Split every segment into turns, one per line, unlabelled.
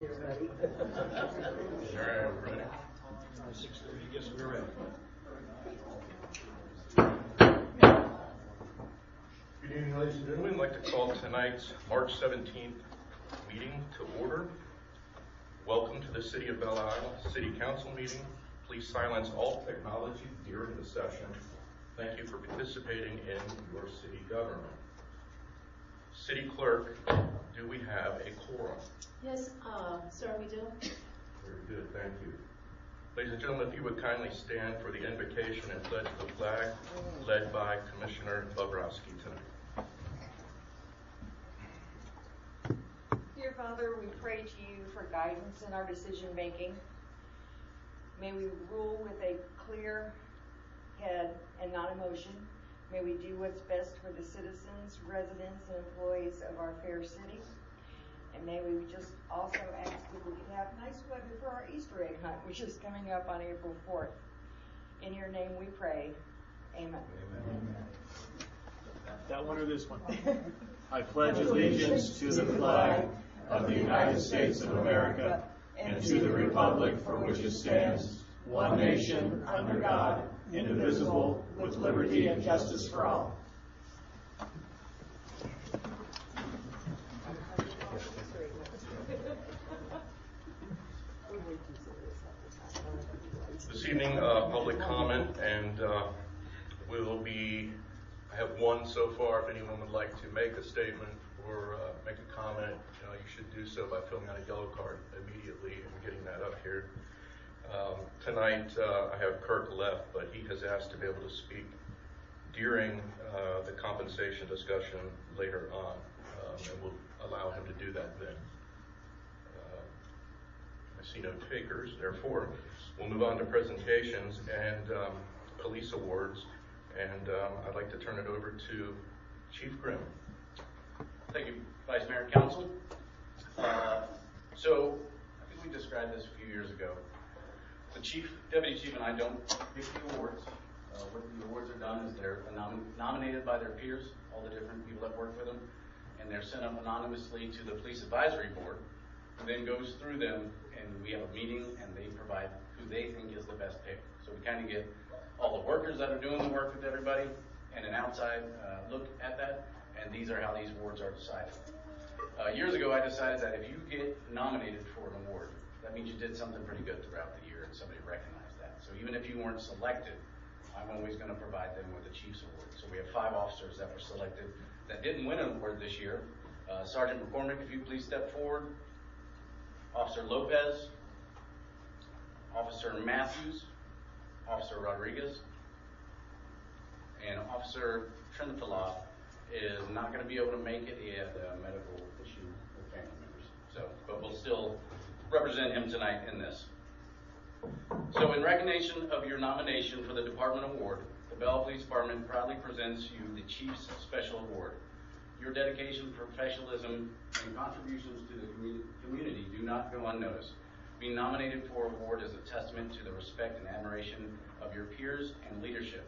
Ready?
All right, we're ready.
6:30, yes, we're ready.
Good evening, ladies and gentlemen. I'd like to call tonight's March 17th meeting to order. Welcome to the City of Belle City Council meeting. Please silence all technology during the session. Thank you for participating in your city government. City Clerk, do we have a quorum?
Yes, sir, we do.
Very good, thank you. Ladies and gentlemen, if you would kindly stand for the invocation and pledge of the flag led by Commissioner Bobrowski tonight.
Dear Father, we pray to you for guidance in our decision making. May we rule with a clear head and not emotion. May we do what's best for the citizens, residents, and employees of our fair city. And may we just also ask if we could have nice weather for our Easter egg hunt, which is coming up on April 4th. In your name we pray. Amen.
Amen.
That one or this one?
I pledge allegiance to the flag of the United States of America and to the republic for which it stands, one nation, under God, indivisible, with liberty and justice for all.
This evening, public comment, and I have one so far. If anyone would like to make a statement or make a comment, you should do so by filling out a yellow card immediately and getting that up here. Tonight, I have Kirk left, but he has asked to be able to speak during the compensation discussion later on, and we'll allow him to do that then. I see no takers, therefore we'll move on to presentations and police awards, and I'd like to turn it over to Chief Grimm.
Thank you, Vice Mayor and Council. So I think we described this a few years ago. The Deputy Chief and I don't pick the awards. What the awards are done is they're nominated by their peers, all the different people that work with them, and they're sent up anonymously to the Police Advisory Board, who then goes through them, and we have a meeting, and they provide who they think is the best pick. So we kind of get all the workers that are doing the work with everybody, and an outside look at that, and these are how these awards are decided. Years ago, I decided that if you get nominated for an award, that means you did something pretty good throughout the year, and somebody recognized that. So even if you weren't selected, I'm always going to provide them with a Chief's Award. So we have 5 officers that were selected that didn't win an award this year. Sergeant McCormick, if you please step forward. Officer Lopez, Officer Matthews, Officer Rodriguez, and Officer Trinithala is not going to be able to make it. He had a medical issue with family members. But we'll still represent him tonight in this. So in recognition of your nomination for the Department Award, the Belle Police Department proudly presents you the Chief's Special Award. Your dedication, professionalism, and contributions to the community do not go unnoticed. Being nominated for an award is a testament to the respect and admiration of your peers and leadership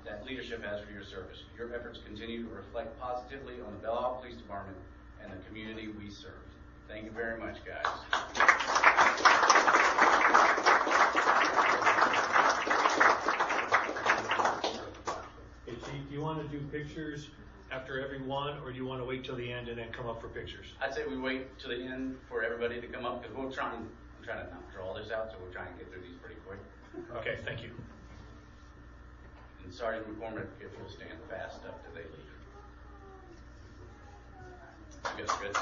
that leadership has for your service. Your efforts continue to reflect positively on the Belle Police Department and the community we serve. Thank you very much, guys.
Hey, Chief, do you want to do pictures after every one, or do you want to wait till the end and then come up for pictures?
I'd say we wait to the end for everybody to come up, because I'm trying to not draw this out, so we'll try and get through these pretty quick.
Okay, thank you.
And Sergeant McCormick, if you'll stand fast up till they leave. You guys good?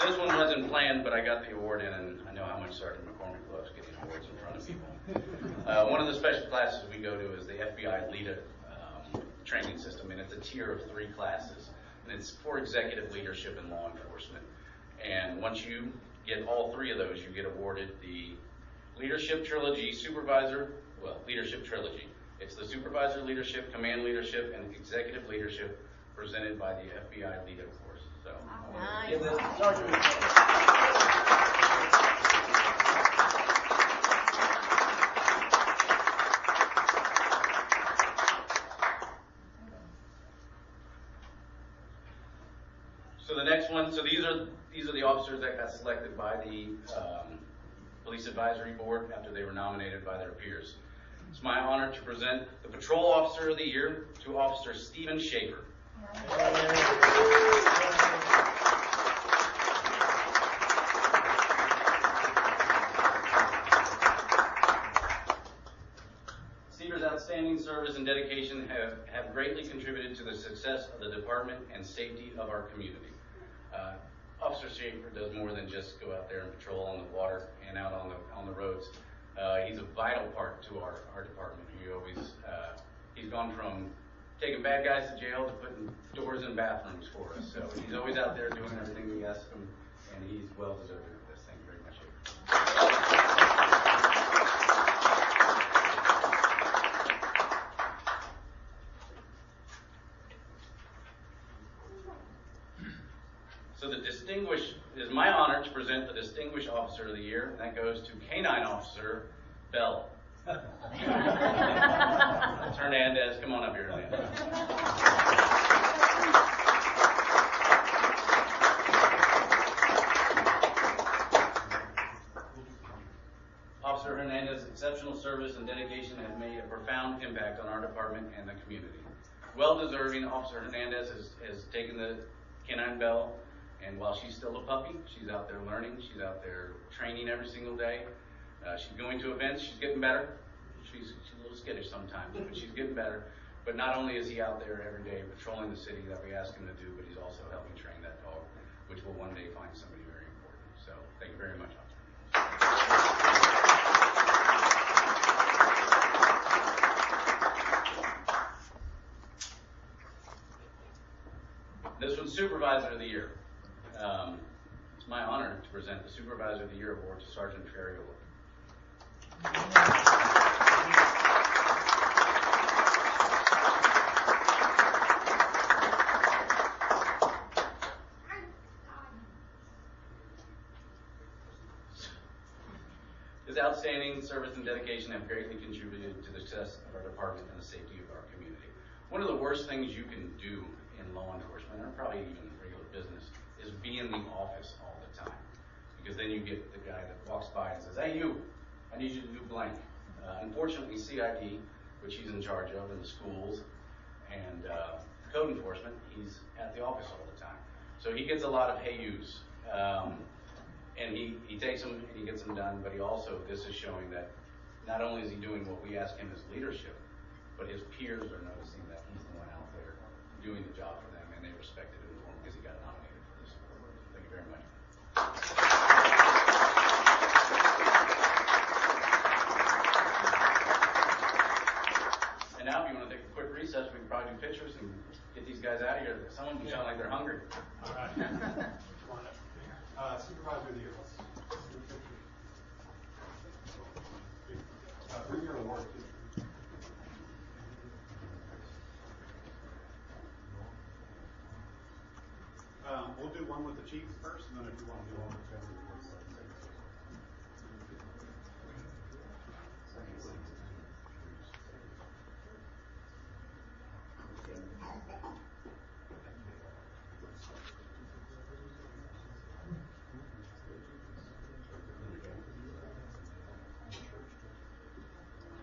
This one wasn't planned, but I got the award in, and I know how much Sergeant McCormick loves getting awards in front of people. One of the special classes we go to is the FBI LEADA training system, and it's a tier of 3 classes, and it's for executive leadership in law enforcement. And once you get all 3 of those, you get awarded the Leadership Trilogy Leadership Trilogy. It's the Supervisor Leadership, Command Leadership, and Executive Leadership presented by the FBI LEADA course. So,
Nice.
give this to Sergeant. next one, so these are the officers that got selected by the Police Advisory Board after they were nominated by their peers. It's my honor to present the Patrol Officer of the Year to Officer Stephen Schaefer. Steven's outstanding service and dedication have greatly contributed to the success of the department and safety of our community. Officer Schaefer does more than just go out there and patrol on the water and out on the roads. He's a vital part to our department. He's gone from taking bad guys to jail to putting doors in bathrooms for us. So he's always out there doing everything we ask him, and he's well deserving of this. Thank you very much, Schaefer. So it is my honor to present the Distinguished Officer of the Year, and that goes to Canine Officer Belle. That's Hernandez. Come on up here, Hernandez. Officer Hernandez's exceptional service and dedication have made a profound impact on our department and the community. Well-deserving, Officer Hernandez has taken the Canine Belle, and while she's still a puppy, she's out there learning, she's out there training every single day. She's going to events, she's getting better. She's a little skittish sometimes, but she's getting better. But not only is he out there every day patrolling the city that we ask him to do, but he's also helping train that dog, which will one day find somebody very important. So thank you very much, Officer. This one's Supervisor of the Year. It's my honor to present the Supervisor of the Year award to Sergeant Ferriola. His outstanding service and dedication have greatly contributed to the success of our department and the safety of our community. One of the worst things you can do in law enforcement, or probably even regular business, is be in the office all the time. Because then you get the guy that walks by and says, "Hey, you, I need you to do blank." Unfortunately, CID, which he's in charge of in the schools, and code enforcement, he's at the office all the time. So he gets a lot of hey yous. And he takes them and he gets them done, but he also, this is showing that not only is he doing what we ask him as leadership, but his peers are noticing that he's the one out there doing the job for them, and they respected him for him because he got nominated for this award. Thank you very much. And now, if you want to take a quick recess, we can probably do pictures and get these guys out of here. Some of them sound like they're hungry.
All right.
Supervisor of the Year. Bring your award. We'll do one with the chief first, and then if you want to do one with the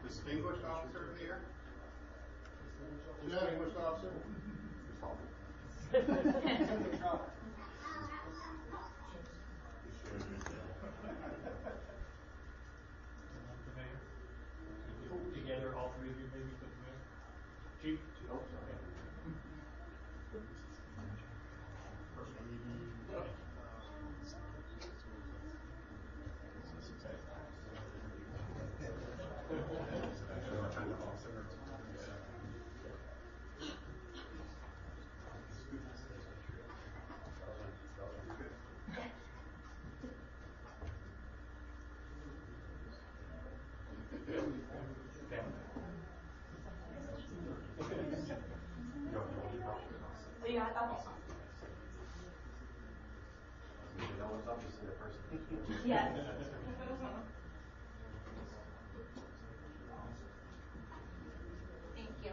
Distinguished Officer of the Year. Distinguished Officer.
Together, all three of you maybe put them in. Chief?
Oh, sorry.
Yes. Thank you.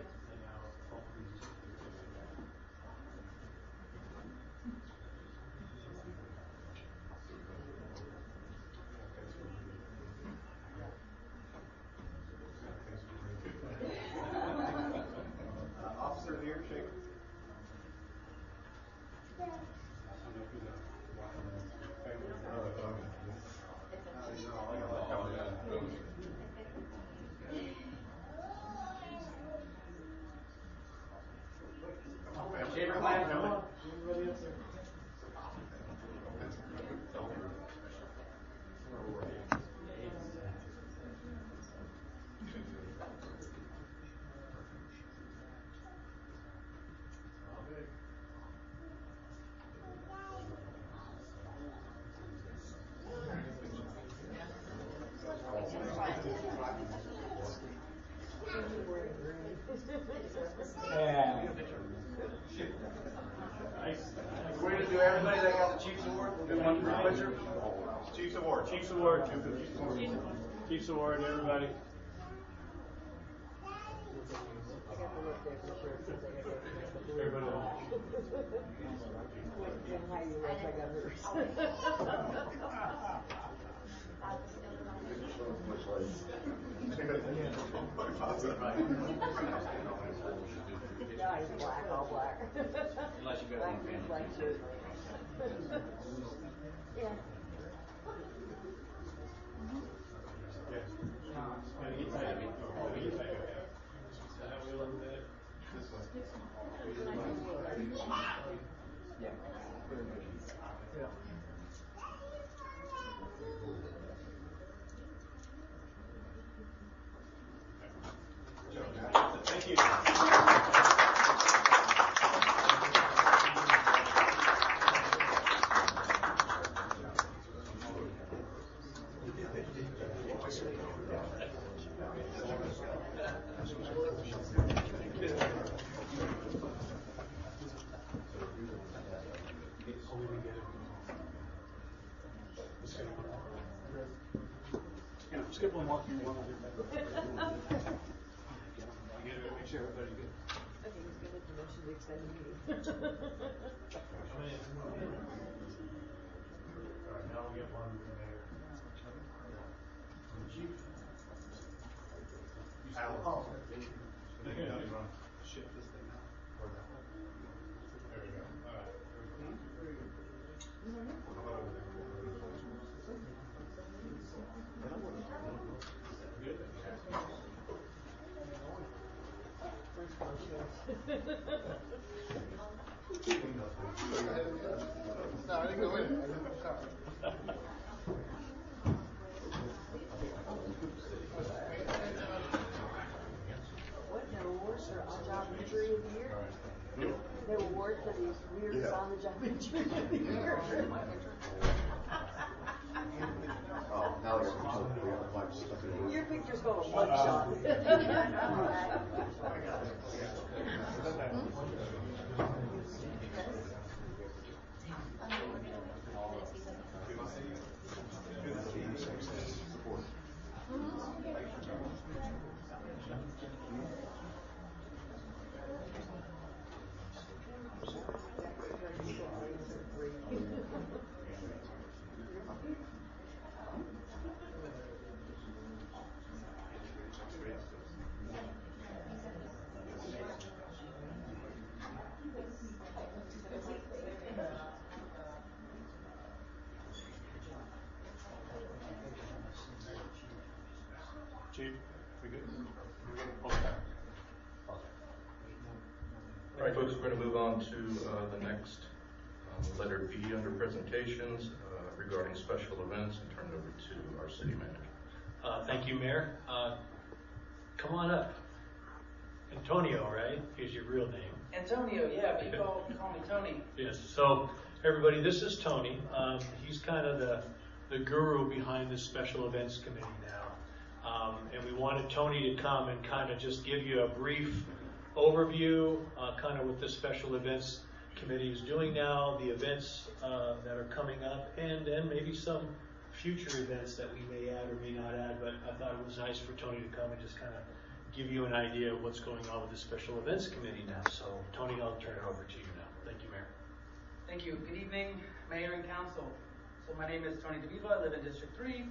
We're going to do everybody that got the Chiefs Award. We'll do one for picture.
Chiefs Award.
Chiefs Award. Chiefs Award, everybody. Everybody.
Yeah, he's black, all black.
Unless you got
Black,
one fan.
black shirt. Yeah.
Thank you. Skip one more. Make sure everybody's good.
I think he's gonna make the motion to extend the meeting.
All right, now we'll get one from the mayor. From the chief. Oh. Shift this thing out. There we go. All right. How about over there? Good?
No, I didn't go in.
What, no awards for on-job injury of the year? No award for the weirdest on-the-job injury of the year?
Oh, now we have stuff in
Your picture's called a mugshot.
Chief, we good?
All right, folks, we're going to move on to the next letter B under presentations regarding special events and turn it over to our city manager.
Thank you, Mayor. Come on up. Antonio, right, is your real name?
Antonio, yeah, but you call me Tony.
Yes. So, everybody, this is Tony. He's kind of the guru behind this special events committee now. And we wanted Tony to come and kind of just give you a brief overview, kind of what the special events committee is doing now, the events that are coming up, and then maybe some future events that we may add or may not add. But I thought it was nice for Tony to come and just kind of give you an idea of what's going on with the special events committee now. So, Tony, I'll turn it over to you now. Thank you, Mayor.
Thank you. Good evening, Mayor and Council. So my name is Tony DeViva. I live in District 3.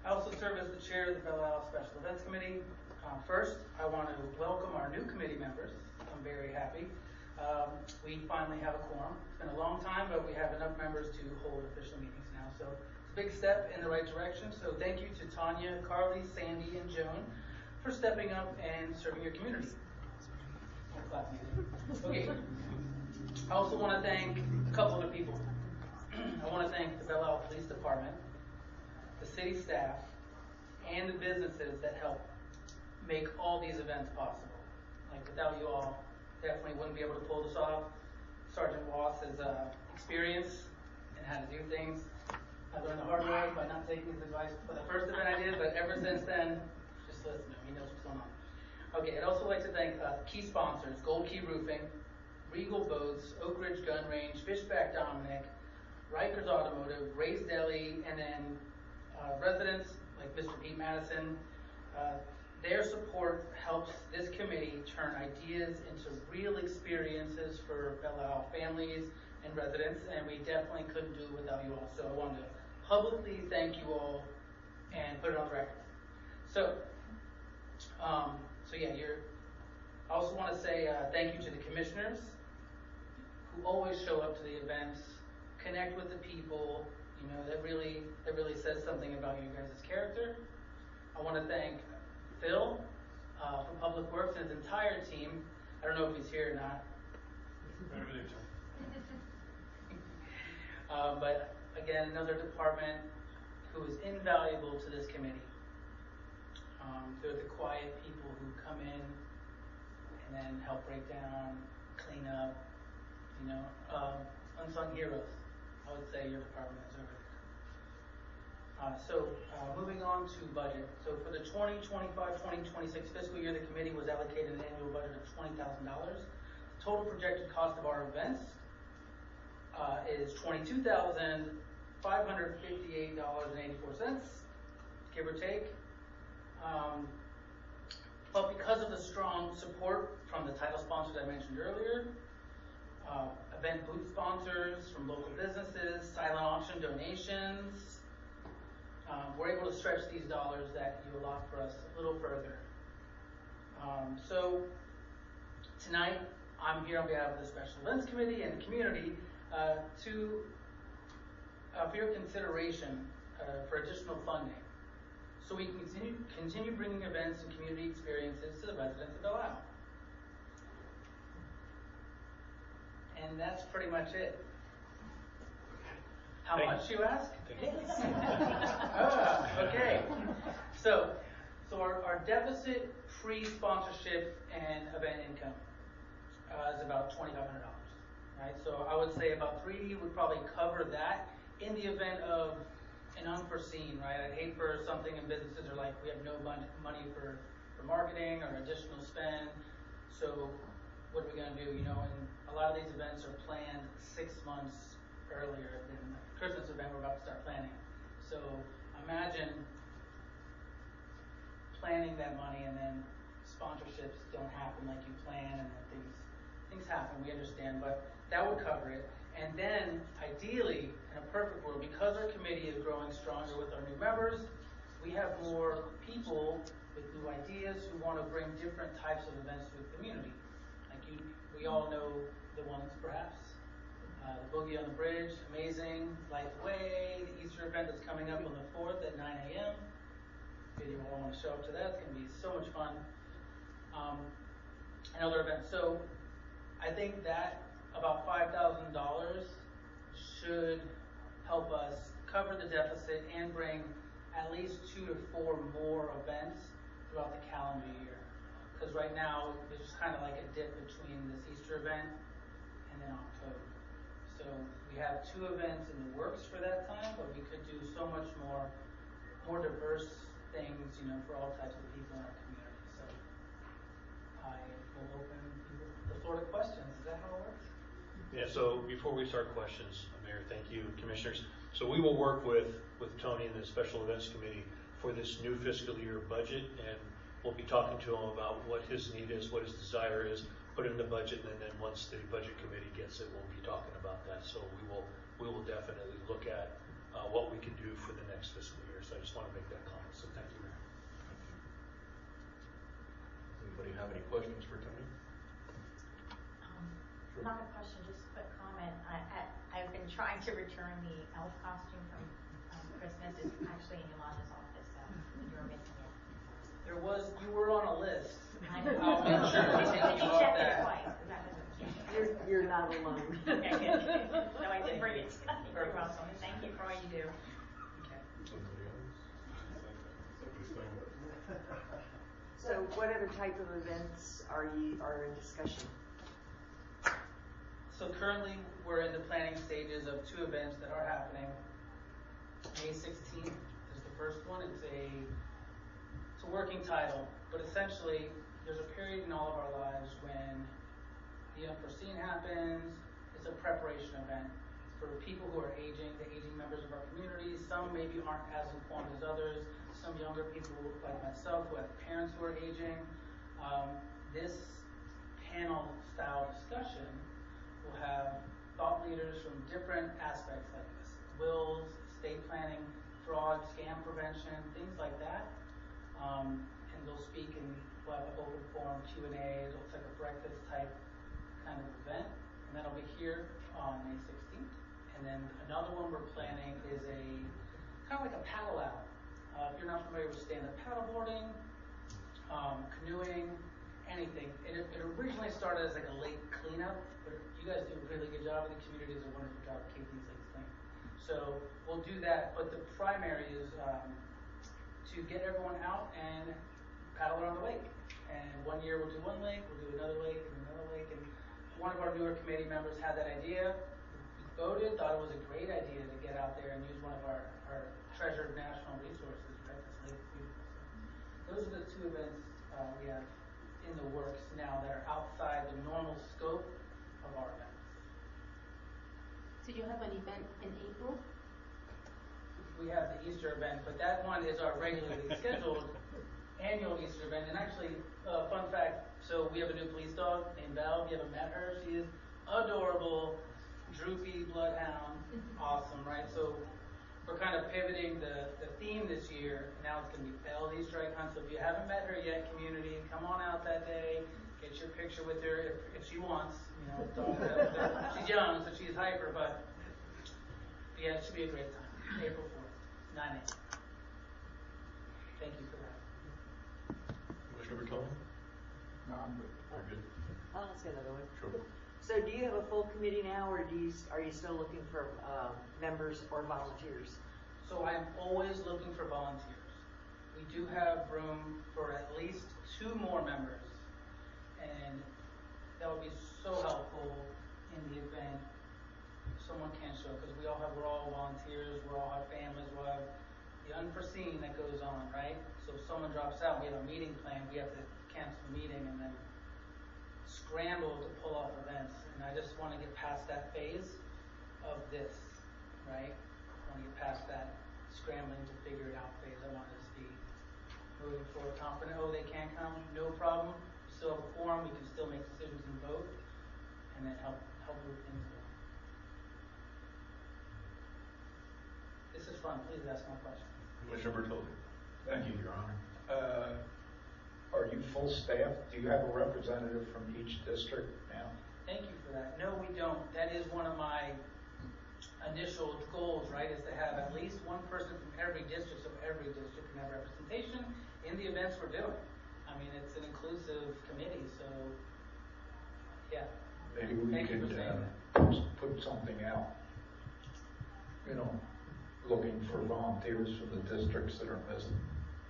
I also serve as the chair of the Belle Special Events Committee. First, I want to welcome our new committee members. I'm very happy. We finally have a quorum. It's been a long time, but we have enough members to hold official meetings now. So it's a big step in the right direction. So thank you to Tanya, Carly, Sandy, and Joan for stepping up and serving your community. Okay. I also want to thank a couple of people. I want to thank the Belle Isle Police Department, the city staff, and the businesses that help make all these events possible. Like, without you all, definitely wouldn't be able to pull this off. Sergeant Wass's experience and how to do things, I learned the hard way by not taking his advice for the first event I did, but ever since then, just listen to him. He knows what's going on. Okay, I'd also like to thank key sponsors, Gold Key Roofing, Regal Boats, Oak Ridge Gun Range, Fishback Dominic, Rikers Automotive, Ray's Deli, and then residents like Mr. Pete Madison. Their support helps this committee turn ideas into real experiences for Belle families and residents, and we definitely couldn't do it without you all. So I wanted to publicly thank you all and put it on the record. So yeah, I also want to say thank you to the commissioners who always show up to the events, connect with the people. You know, that really says something about you guys' character. I want to thank Phil from Public Works and his entire team. I don't know if he's here or not. But again, another department who is invaluable to this committee. They're the quiet people who come in and then help break down, clean up, you know, unsung heroes. I would say your department is over there. Moving on to budget. So for the 2025-2026 fiscal year, the committee was allocated an annual budget of $20,000. The total projected cost of our events is $22,558.84, give or take. But because of the strong support from the title sponsors I mentioned earlier, event booth sponsors from local businesses, silent auction donations, we're able to stretch these dollars that you allot for us a little further. So tonight, I'm here on behalf of the Special Events Committee and the community for your consideration for additional funding, so we can continue bringing events and community experiences to the residents of Belle Isle. And that's pretty much it. How much, you ask? Okay. So our deficit pre-sponsorship and event income is about $2,500, right? So I would say about $3 would probably cover that in the event of an unforeseen, right? I'd hate for something in businesses are like, we have no money for marketing or additional spend. So what are we gonna do? You know, and a lot of these events are planned 6 months earlier than the Christmas event we're about to start planning. So imagine planning that money and then sponsorships don't happen like you plan, and then things happen, we understand, but that would cover it. And then ideally, in a perfect world, because our committee is growing stronger with our new members, we have more people with new ideas who want to bring different types of events to the community. Like we all know the ones perhaps. The Boogie on the Bridge, amazing. Light the Way, the Easter event that's coming up on the 4th at 9 a.m. If you all want to show up to that, it's going to be so much fun. And other events. So I think that about $5,000 should help us cover the deficit and bring at least 2 to 4 more events throughout the calendar year. Because right now, there's just kind of like a dip between this Easter event and then October. So we have 2 events in the works for that time, but we could do so much more diverse things, you know, for all types of people in our community. So I will open the floor to questions. Is that how it works?
Yeah, so before we start questions, Mayor, thank you, Commissioners. So we will work with Tony and the Special Events Committee for this new fiscal year budget, and we'll be talking to him about what his need is, what his desire is, put it in the budget, and then once the budget committee gets it, we'll be talking about that. So we will definitely look at what we can do for the next fiscal year. So I just want to make that comment. So thank you, Mayor.
Anybody have any questions for Tony?
Not a question, just a quick comment. I've been trying to return the elf costume from Christmas. It's actually in Yolanda's office, so you're missing it.
You were on a list.
I know.
I'll make sure to take you
You
off
checked it
that.
twice, 'cause that wasn't.
You're not alone.
Okay, good. No, I did bring it. You're welcome. Thank you for all you do.
Okay.
Anybody else?
So what other type of events are in discussion?
So currently, we're in the planning stages of 2 events that are happening. May 16th is the first one. It's a working title, but essentially there's a period in all of our lives when the unforeseen happens. It's a preparation event for people who are aging, the aging members of our community. Some maybe aren't as informed as others. Some younger people like myself who have parents who are aging. This panel style discussion will have thought leaders from different aspects like this: wills, estate planning, fraud, scam prevention, things like that. And they'll speak and we'll have an open forum Q&A. It looks like a breakfast type kind of event. And that'll be here on May 16th. And then another one we're planning is a kind of like a paddle out. If you're not familiar with stand-up paddleboarding, canoeing, anything. It originally started as like a lake cleanup, but you guys do a really good job, and the community does a wonderful job of keeping these lakes clean. So we'll do that, but the primary is to get everyone out and paddle around the lake. And one year we'll do one lake, we'll do another lake, and another lake. And one of our newer committee members had that idea. We voted, thought it was a great idea to get out there and use one of our treasured national resources, right? This lake is beautiful. So those are the two events we have in the works now that are outside the normal scope of our events.
So you have an event in April?
We have the Easter event, but that one is our regularly scheduled annual Easter event. And actually, fun fact, so we have a new police dog named Belle. If you haven't met her, she is adorable, droopy bloodhound, awesome, right? So we're kind of pivoting the theme this year. Now it's going to be Belle Easter egg hunt. So if you haven't met her yet, community, come on out that day. Get your picture with her if she wants. You know, she's young, so she's hyper, but yeah, it should be a great time. April 4th, 9 a.m. Thank you for that.
Commissioner Bertone?
No, I'm good.
Very good.
I'll ask another one.
Sure.
So do you have a full committee now, or are you still looking for members or volunteers?
So I'm always looking for volunteers. We do have room for at least 2 more members, and that would be so helpful in the event someone can't show, because we're all volunteers, we all have families, we have the unforeseen that goes on, right? So if someone drops out, we have a meeting planned, we have to cancel the meeting and then scramble to pull off events. And I just want to get past that phase of this, right? I want to get past that scrambling to figure it out phase. I want us to be moving forward confident. Oh, they can't come, no problem. We still have a quorum, we can still make decisions and vote, and then help move things along. This is fun. Please ask my question.
Commissioner Bertone?
Thank you, Your Honor. Are you full staff? Do you have a representative from each district now?
Thank you for that. No, we don't. That is one of my initial goals, right, is to have at least one person from every district, so every district can have representation in the events we're doing. I mean, it's an inclusive committee, so yeah.
Maybe we
Thank you
could
for saying that.
put something out, looking for volunteers from the districts that are missing.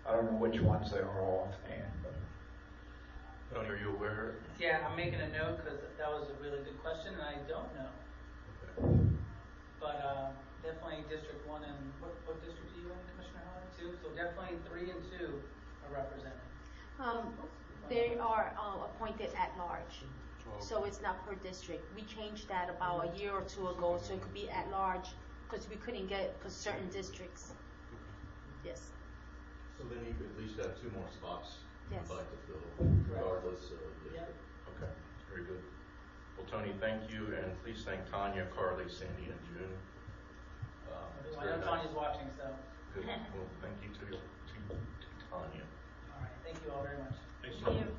I don't know which ones they are offhand, but.
Tony, are you aware?
Yeah, I'm making a note because that was a really good question, and I don't know.
Okay.
But definitely District 1 and what district are you in, Commissioner Howard? 2? So definitely 3 and 2 are represented.
They are appointed at large.
Okay.
So it's not per district. We changed that about a year or 2 ago, so it could be at large because we couldn't get for certain districts. Yes.
So then you could at least have 2 more spots
Yes.
you'd like to fill, regardless of
Yeah.
Okay, very good. Well, Tony, thank you, and please thank Tanya, Carly, Sandy, and June. It's
I
very
know
nice.
Tanya's watching, so.
Good. Well, thank you to Tanya.
All right. Thank you all very much.
Thanks.
Thank you.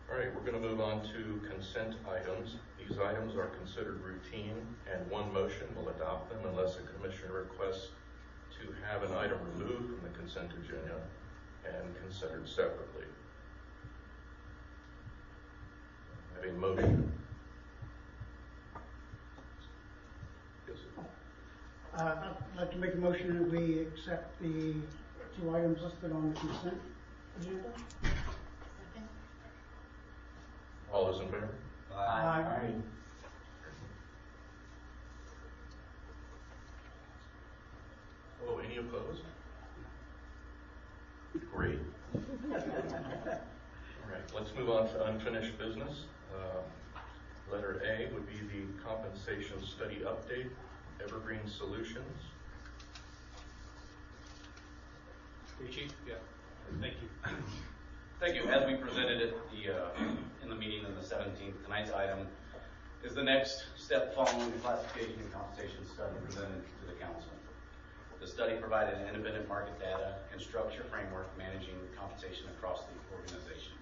All right, we're going to move on to consent items. These items are considered routine, and one motion will adopt them unless a commissioner requests to have an item removed from the consent agenda and considered separately. I have a motion. Yes, sir.
I'd like to make a motion that we accept the 2 items listed on the consent agenda.
All those in favor?
Aye.
Oh, any opposed? Great. let's move on to unfinished business. Letter A would be the compensation study update, Evergreen Solutions.
Your chief? Yeah. Thank you.
Thank you. As we presented it in the meeting on the 17th, tonight's item is the next step following the classification and compensation study presented to the council. The study provided an independent market data and structure framework managing compensation across the organization.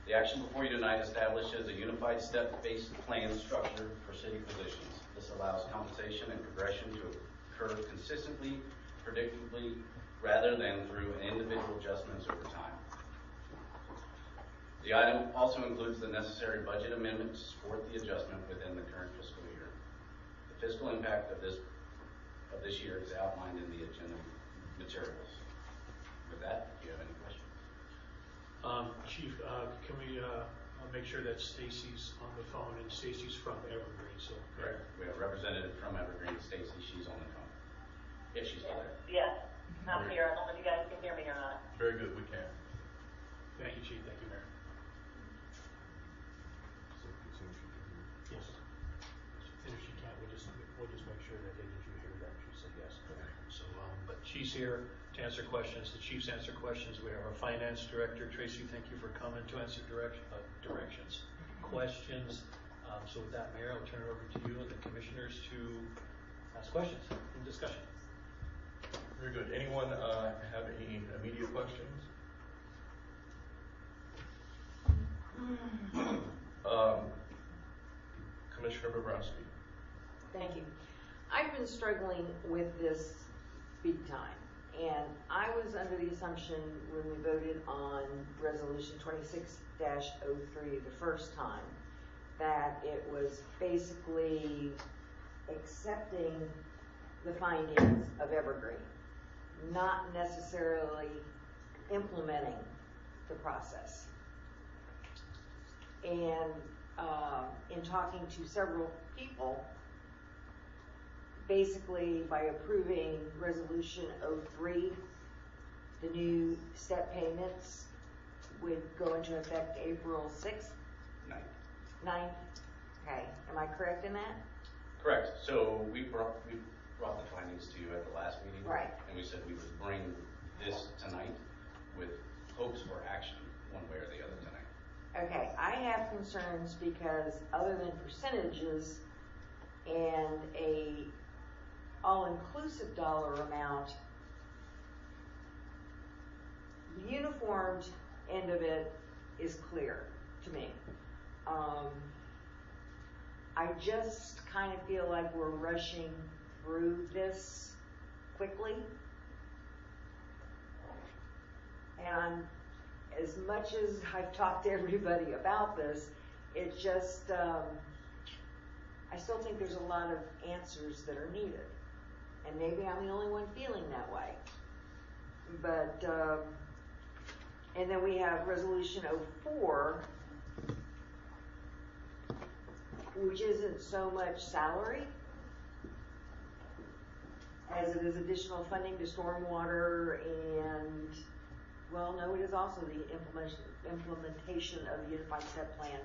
The action before you tonight establishes a unified step-based plan structure for city positions. This allows compensation and progression to occur consistently, predictably, rather than through individual adjustments over time. The item also includes the necessary budget amendment to support the adjustment within the current fiscal year. The fiscal impact of this year is outlined in the agenda materials. With that, do you have any questions?
Chief, can we make sure that Stacy's on the phone, and Stacy's from Evergreen, so.
Correct. We have a representative from Evergreen, Stacy. She's on the phone. If she's still there.
Yes, I'm here. I don't know if you guys can hear me or not.
Very good, we can.
Thank you, Chief. Thank you, Mayor. Yes. And if she can't, we'll just make sure that they did you hear that she said yes. So, but she's here to answer questions. The chiefs answer questions. We have our finance director, Tracy. Thank you for coming to answer questions. So with that, Mayor, I'll turn it over to you and the commissioners to ask questions and discussion.
Very good. Anyone have any immediate questions? Commissioner Bobrowski.
Thank you. I've been struggling with this big time, and I was under the assumption when we voted on Resolution 26-03 the first time that it was basically accepting the findings of Evergreen, not necessarily implementing the process. And in talking to several people, basically by approving Resolution 03, the new step payments would go into effect April 6th? 9th. Okay, am I correct in that?
Correct. So we brought the findings to you at the last meeting.
Right.
And we said we would bring this tonight with hopes for action one way or the other tonight.
Okay, I have concerns because other than percentages and a all-inclusive dollar amount, the uniformed end of it is clear to me. I just kind of feel like we're rushing through this quickly. And as much as I've talked to everybody about this, it's just, I still think there's a lot of answers that are needed. And maybe I'm the only one feeling that way. But, and then we have Resolution 04, which isn't so much salary as it is additional funding to stormwater and, well, no, it is also the implementation of the Unified Step Plan.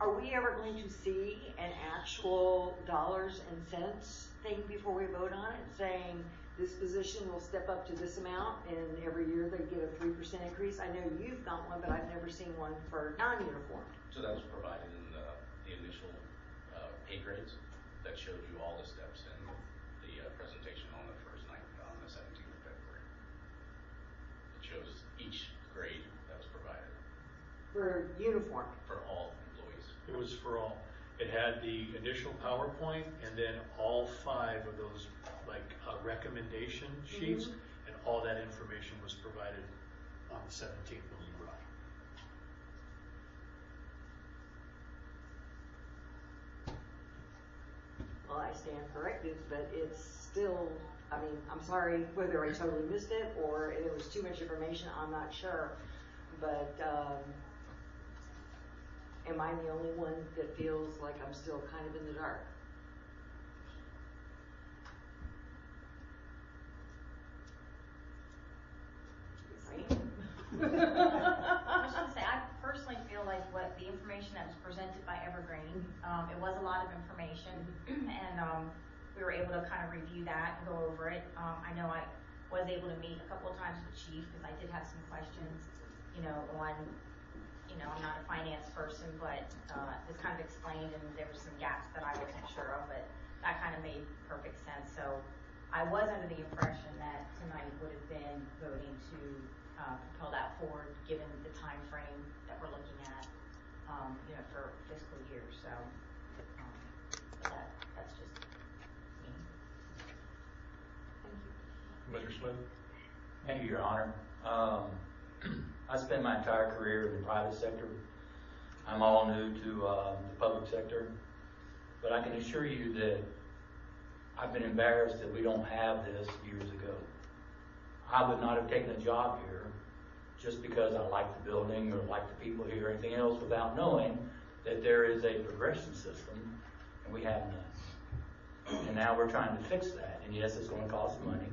Are we ever going to see an actual dollars and cents thing before we vote on it, saying this position will step up to this amount and every year they get a 3% increase? I know you've got one, but I've never seen one for non-uniformed.
So that was provided in the initial pay grades that showed you all the steps in the presentation on the first night, on the 17th of February. It shows each grade that was provided.
For uniform?
For all employees.
It was for all. It had the initial PowerPoint and then all 5 of those recommendation sheets, and all that information was provided on the 17th when we brought.
Well, I stand corrected, but it's still, I mean, I'm sorry whether I totally missed it or it was too much information, I'm not sure. But am I the only one that feels like I'm still kind of in the dark?
I was going to say, I evergreen. It was a lot of information, and we were able to kind of review that and go over it. I know I was able to meet a couple of times with the chief because I did have some questions, on, I'm not a finance person, but this kind of explained, and there were some gaps that I wasn't sure of, but that kind of made perfect sense. So I was under the impression that tonight would have been voting to propel that forward, given the time frame that we're looking at, for fiscal year. So that's just me.
Commissioner Smith?
Thank you, Your Honor. I spent my entire career in the private sector. I'm all new to the public sector, but I can assure you that I've been embarrassed that we don't have this years ago. I would not have taken a job here just because I like the building or like the people here or anything else without knowing that there is a progression system, and we have none. And now we're trying to fix that, and yes, it's going to cost money.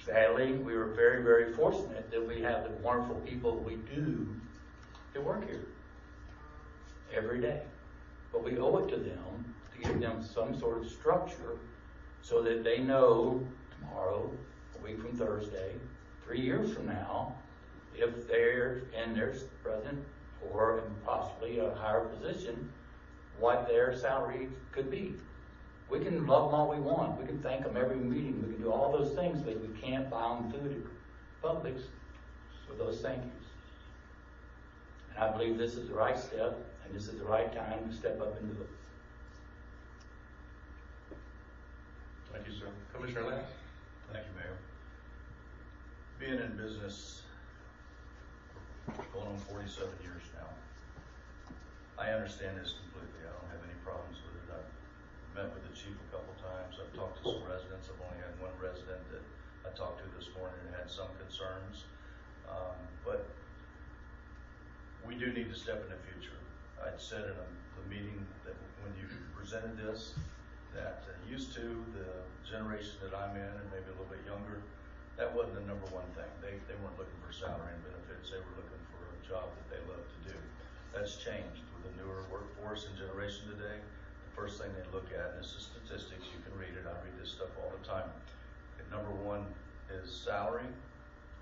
Sadly, we were very, very fortunate that we have the wonderful people we do that work here every day. But we owe it to them to give them some sort of structure so that they know tomorrow, a week from Thursday, 3 years from now, if they're in their present or possibly a higher position, what their salary could be. We can love them all we want. We can thank them every meeting. We can do all those things, but we can't buy them food at Publix with those thank yous. And I believe this is the right step, and this is the right time to step up and do it.
Thank you, sir. Commissioner Lance?
Thank you, Mayor. Being in business going on 47 years now, I understand this completely. I don't have any problems with it. I've met with the chief a couple times. I've talked to some residents. I've only had one resident that I talked to this morning and had some concerns. But we do need to step in the future. I'd said in the meeting that when you presented this, that used to the generation that I'm in and maybe a little bit younger, that wasn't the number one thing. They weren't looking for salary and benefits. They were looking for a job that they love to do. That's changed with the newer workforce and generation today. The first thing they look at, and this is statistics, you can read it, I read this stuff all the time. And number one is salary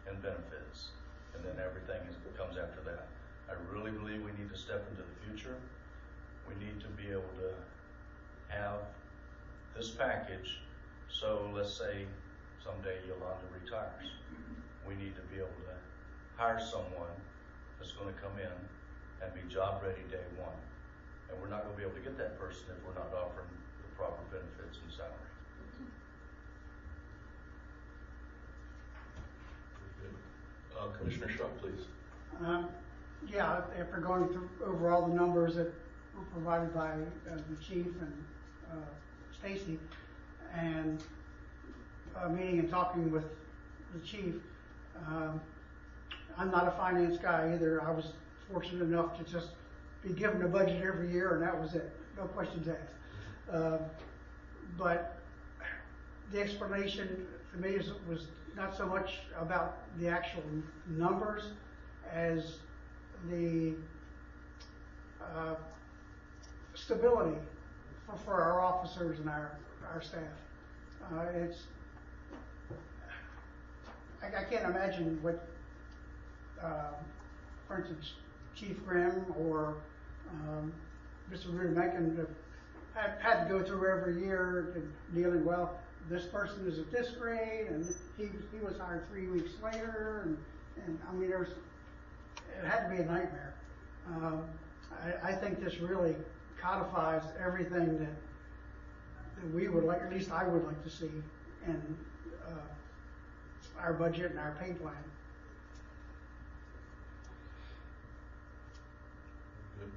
and benefits, and then everything comes after that. I really believe we need to step into the future. We need to be able to have this package, so let's say someday Yolanda retires. We need to be able to hire someone that's going to come in and be job ready day one. And we're not going to be able to get that person if we're not offering the proper benefits and salary.
Commissioner Shaw, please.
Yeah, after going through over all the numbers that were provided by the chief and Stacy, and meeting and talking with the chief, I'm not a finance guy either. I was fortunate enough to just be given a budget every year, and that was it. No questions asked. But the explanation to me was not so much about the actual numbers as the stability for our officers and our staff. I can't imagine what, for instance, Chief Grimm or Mr. Rudimenken had to go through every year dealing, well, this person is at this grade, and he was hired 3 weeks later, and I mean, it had to be a nightmare. I think this really codifies everything that we would like, at least I would like to see in our budget and our pay plan.
Good.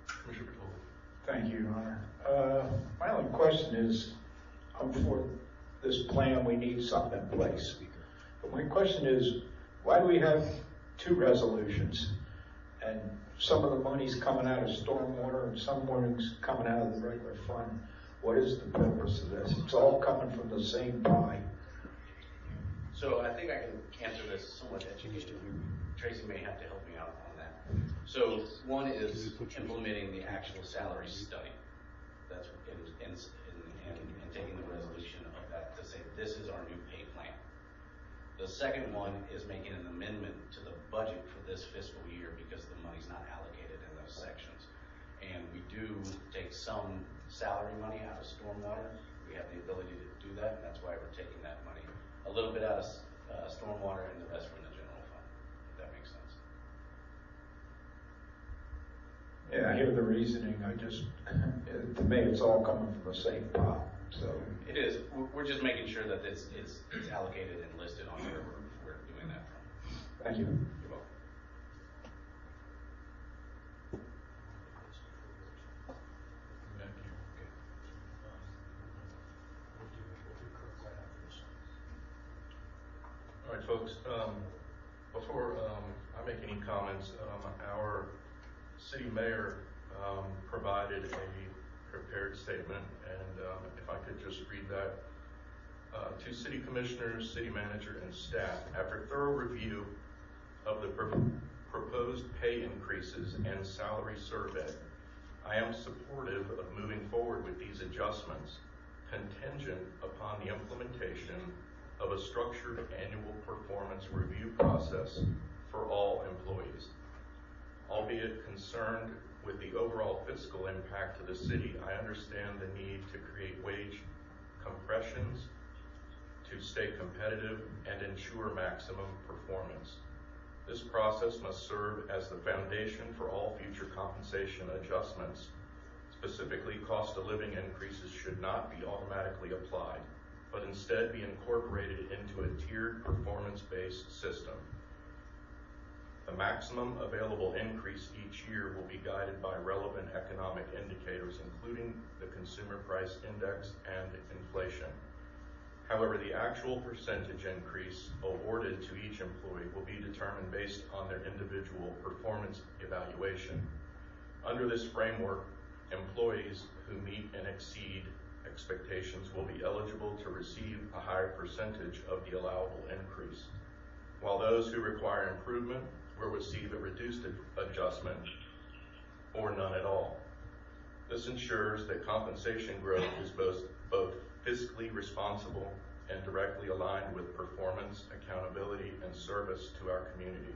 Commissioner Patel.
Thank you, Your Honor. My only question is, for this plan, we need something in place. But my question is, why do we have 2 resolutions? And some of the money's coming out of stormwater and some money's coming out of the regular fund. What is the purpose of this? It's all coming from the same pie.
So I think I can answer this somewhat educated. Tracy may have to help me out on that. So one is implementing the actual salary study. That's and taking the resolution of that to say this is our new pay plan. The second one is making an amendment to the budget for this fiscal year because the money's not allocated in those sections. And we do take some salary money out of stormwater. We have the ability to do that, and that's why we're taking that money. A little bit out of stormwater and the rest from the general fund, if that makes sense.
Yeah, I hear the reasoning. To me, it's all coming from the same pot. So
it is. We're just making sure that it's allocated and listed on where we're doing that from.
Thank you.
You're welcome.
All right, folks, before I make any comments, our city mayor provided a prepared statement, and if I could just read that. To city commissioners, city manager, and staff, after thorough review of the proposed pay increases and salary survey, I am supportive of moving forward with these adjustments, contingent upon the implementation of a structured annual performance review process for all employees. Albeit concerned with the overall fiscal impact to the city, I understand the need to create wage compressions to stay competitive and ensure maximum performance. This process must serve as the foundation for all future compensation adjustments. Specifically, cost of living increases should not be automatically applied, but instead be incorporated into a tiered performance-based system. The maximum available increase each year will be guided by relevant economic indicators, including the Consumer Price Index and inflation. However, the actual percentage increase awarded to each employee will be determined based on their individual performance evaluation. Under this framework, employees who meet and exceed expectations will be eligible to receive a higher percentage of the allowable increase, while those who require improvement will receive a reduced adjustment or none at all. This ensures that compensation growth is both fiscally responsible and directly aligned with performance, accountability, and service to our community.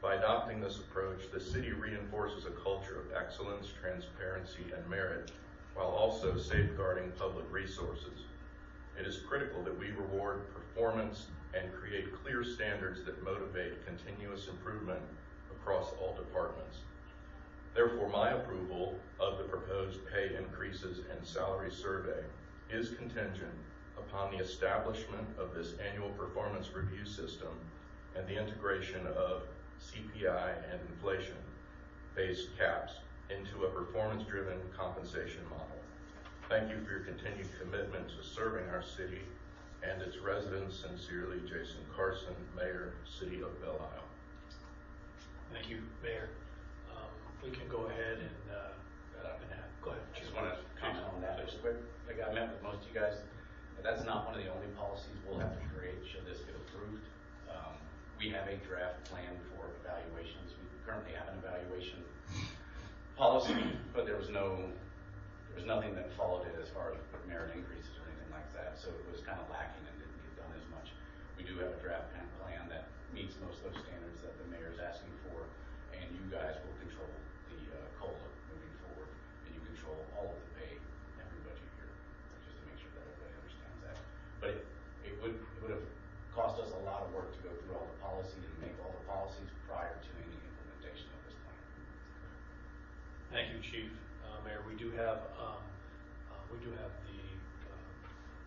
By adopting this approach, the city reinforces a culture of excellence, transparency, and merit, while also safeguarding public resources. It is critical that we reward performance and create clear standards that motivate continuous improvement across all departments. Therefore, my approval of the proposed pay increases and salary survey is contingent upon the establishment of this annual performance review system and the integration of CPI and inflation-based caps into a performance-driven compensation model. Thank you for your continued commitment to serving our city and its residents. Sincerely, Jason Carson, Mayor, City of Belle Isle.
Thank you, Mayor. We can go ahead and go ahead.
I just want to comment on that just quick. Like, I met with most of you guys. That's not one of the only policies we'll have to create should this get approved. We have a draft plan for evaluations. We currently have an evaluation policy, but there was nothing that followed it as far as merit increases or anything like that. So it was kind of lacking and didn't get done as much. We do have a draft plan that meets most of those standards that the mayor is asking for, and you guys will control the COLA moving forward, and you control all of the pay every budget year, just to make sure that everybody understands that. But it would have cost us a lot of work to go through all the policy and make all the policies prior to any implementation of this plan.
Thank you, Chief. Mayor, we do have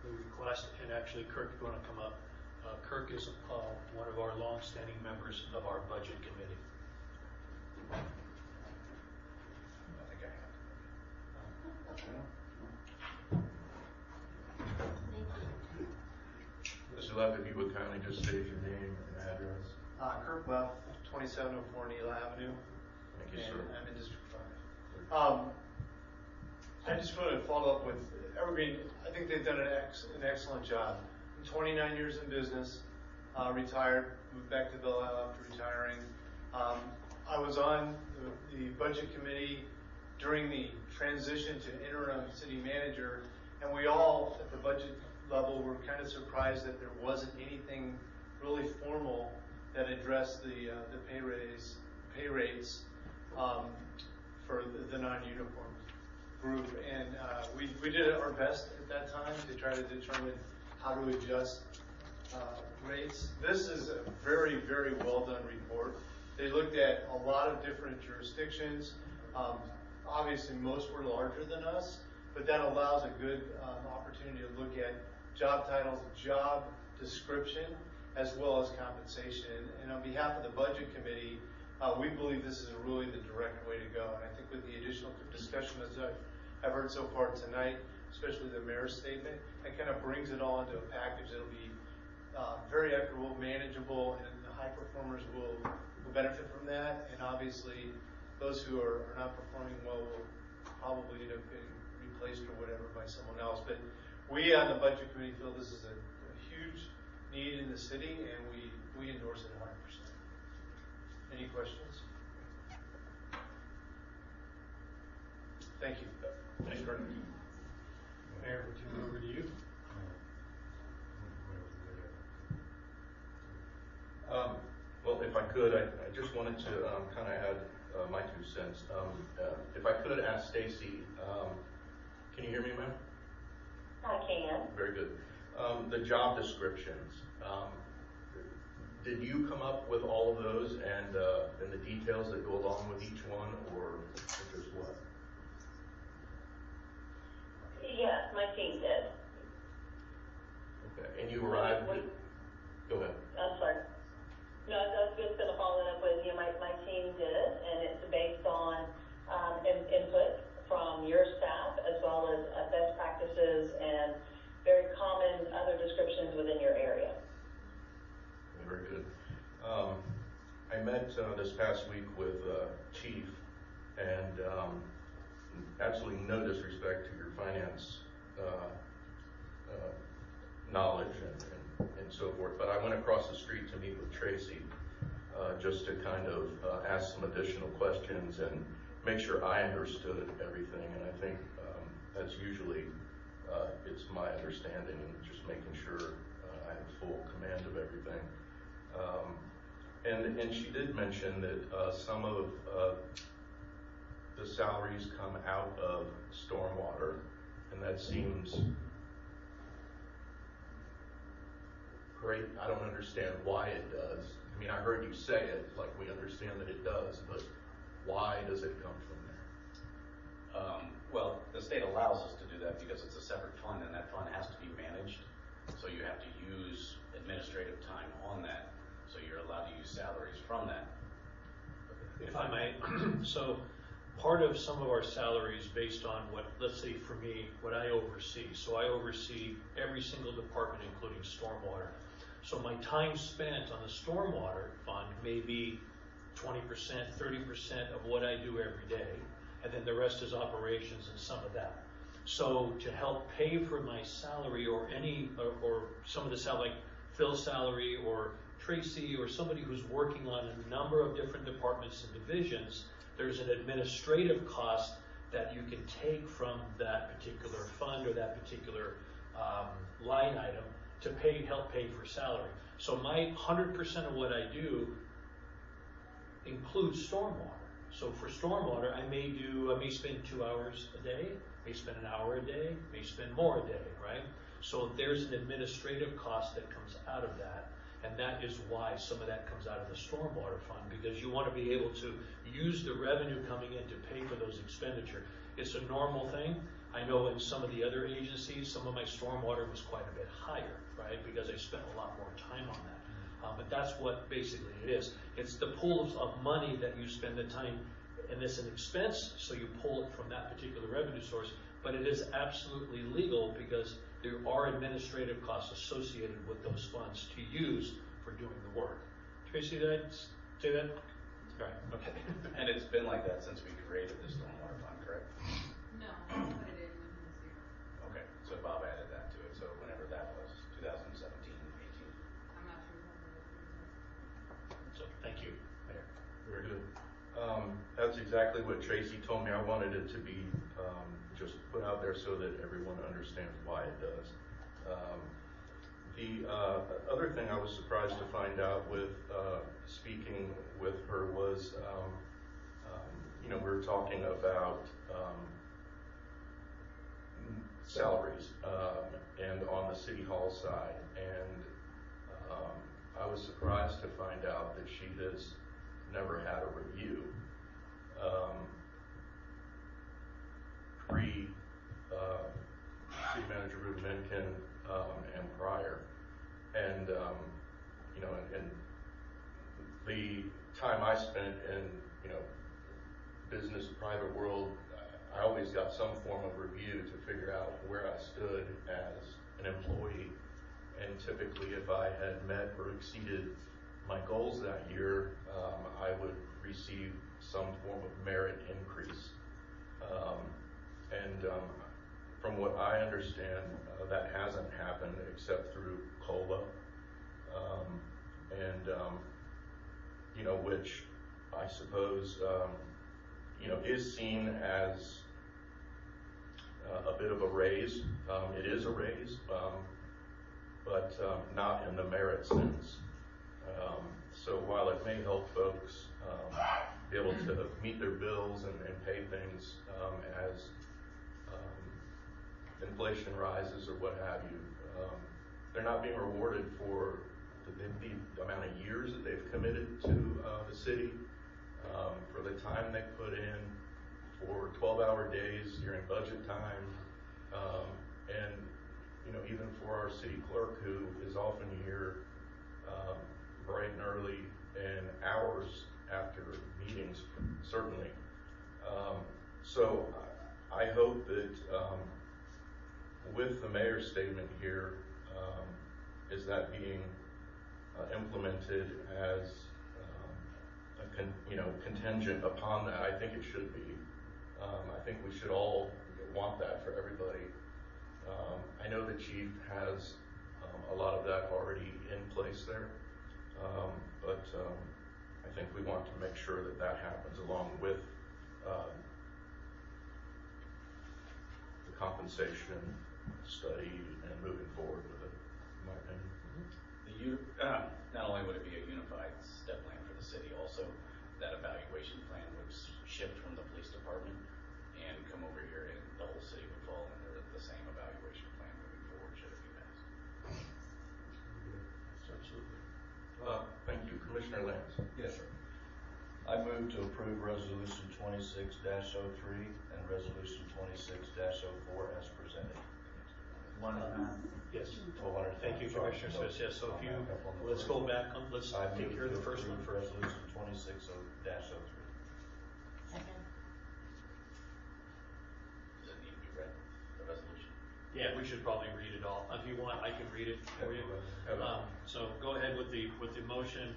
the request, and actually, Kirk, if you want to come up, Kirk is one of our long-standing members of our budget committee.
I think I have.
Mr. Leff, if you would kindly just state your name and address.
Kirk Leff, 2704 Neal Avenue.
Thank you, sir.
I'm in District 5. I just want to follow up with Evergreen. I think they've done an excellent job. I'm 29 years in business, retired, moved back to Belle Isle after retiring. I was on the budget committee during the transition to interim city manager, and we all at the budget level were kind of surprised that there wasn't anything really formal that addressed the pay rates for the non-uniform group, and we did our best at that time to try to determine how to adjust rates. This is a very, very well done report. They looked at a lot of different jurisdictions. Obviously, most were larger than us, but that allows a good opportunity to look at job titles, job description, as well as compensation. And on behalf of the budget committee, we believe this is really the direct way to go. And I think with the additional discussion as I've heard so far tonight, especially the mayor's statement, it kind of brings it all into a package that'll be very equitable, manageable, and the high performers will benefit from that. And obviously, those who are not performing well will probably end up getting replaced or whatever by someone else. But we on the budget committee feel this is a huge need in the city, and we endorse it 100%. Any questions? Thank you.
Thanks, Kurt. Mayor, we'll turn it over to you.
Well, if I could, I just wanted to kind of add my 2 cents. If I could ask Stacy, can you hear me, ma'am?
I can.
Very good. The job descriptions. Did you come up with all of those and the details that go along with each one, or just what?
Yes, my team did.
Okay, and you arrived. Go ahead.
I'm sorry. No, I was just going to follow that up with you. My team did, and it's based on input from your staff as well as best practices and very common other descriptions within your area.
Very good. I met this past week with Chief, and absolutely no disrespect to your finance knowledge and so forth, but I went across the street to meet with Tracy just to kind of ask some additional questions and make sure I understood everything, and I think that's usually it's my understanding, and just making sure I have full command of everything. And she did mention that some of the salaries come out of stormwater, and that seems great. I don't understand why it does. I mean, I heard you say it, like we understand that it does, but why does it come from there?
Well, the state allows us to do that because it's a separate fund, and that fund has to be managed. So you have to use administrative time on that. So you're allowed to use salaries from that.
If I may, so part of some of our salaries based on what, let's say for me, what I oversee. So I oversee every single department, including stormwater. So my time spent on the stormwater fund may be 20%, 30% of what I do every day, and then the rest is operations and some of that. So to help pay for my salary or some of the salary, like Phil's salary or Tracy or somebody who's working on a number of different departments and divisions, there's an administrative cost that you can take from that particular fund or that particular line item to help pay for salary. So my 100% of what I do includes stormwater. So for stormwater, I may spend 2 hours a day, may spend an hour a day, may spend more a day, right? So there's an administrative cost that comes out of that, and that is why some of that comes out of the stormwater fund, because you want to be able to use the revenue coming in to pay for those expenditures. It's a normal thing. I know in some of the other agencies, some of my stormwater was quite a bit higher, right? Because I spent a lot more time on that. But that's what basically it is. It's the pool of money that you spend the time, and it's an expense, so you pull it from that particular revenue source. But it is absolutely legal because there are administrative costs associated with those funds to use for doing the work. Tracy, did I say that? All right, okay.
And it's been like that since we created the stormwater fund, correct?
No, I put it in when he was here.
Okay, so Bob added that to it. So whenever that was, 2017, 18.
I'm not sure what it is.
So thank you, Mayor.
Very good. exactly what Tracy told me. I wanted it to be just put out there so that everyone understands why it does. The other thing I was surprised to find out with speaking with her was, we were talking about salaries and on the city hall side, and I was surprised to find out that she has never had a review pre City Manager Rudimenkin and prior, and and the time I spent in business, private world, I always got some form of review to figure out where I stood as an employee, and typically if I had met or exceeded my goals that year, I would receive some form of merit increase. From what I understand, that hasn't happened except through COLA, which I suppose is seen as a bit of a raise. It is a raise, but not in the merit sense. So while it may help folks be able to meet their bills and pay things as inflation rises or what have you, they're not being rewarded for the amount of years that they've committed to the city, for the time they put in, for 12-hour days during budget time, and even for our city clerk, who is often here bright and early and hours after meetings, certainly. So I hope that with the mayor's statement here, is that being implemented as contingent upon that? I think it should be. I think we should all want that for everybody. I know the chief has a lot of that already in place there, but I think we want to make sure that that happens along with the compensation study and moving forward with it, in my opinion.
Not only would it be a unified step plan for the city, also that evaluation plan would shift from the police department and come over here, and the whole city would fall under the same evaluation plan moving forward, should it be passed.
Absolutely.
Thank you. Commissioner Lance.
Yes, sir. I move to approve Resolution 26-03 and Resolution 26-04 as presented.
Yes.
Oh,
Thank you, Commissioner Smith. Yes, so if you, let's go back, let's take care of the first one first.
Resolution 26-03.
Second.
Does it need to be read, the resolution?
Yeah, we should probably read it all. If you want, I can read it for you. So go ahead with the motion.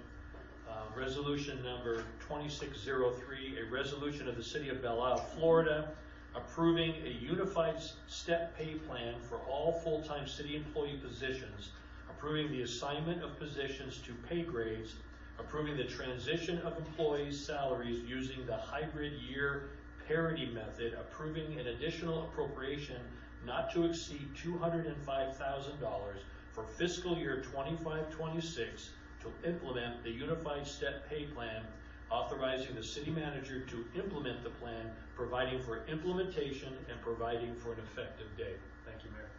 Resolution number 2603, a resolution of the City of Belle Isle, Florida, approving a unified step pay plan for all full-time city employee positions, approving the assignment of positions to pay grades, approving the transition of employees' salaries using the hybrid year parity method, approving an additional appropriation not to exceed $205,000 for fiscal year 25-26 to implement the unified step pay plan, authorizing the city manager to implement the plan, providing for implementation and providing for an effective date. Thank you, Mayor.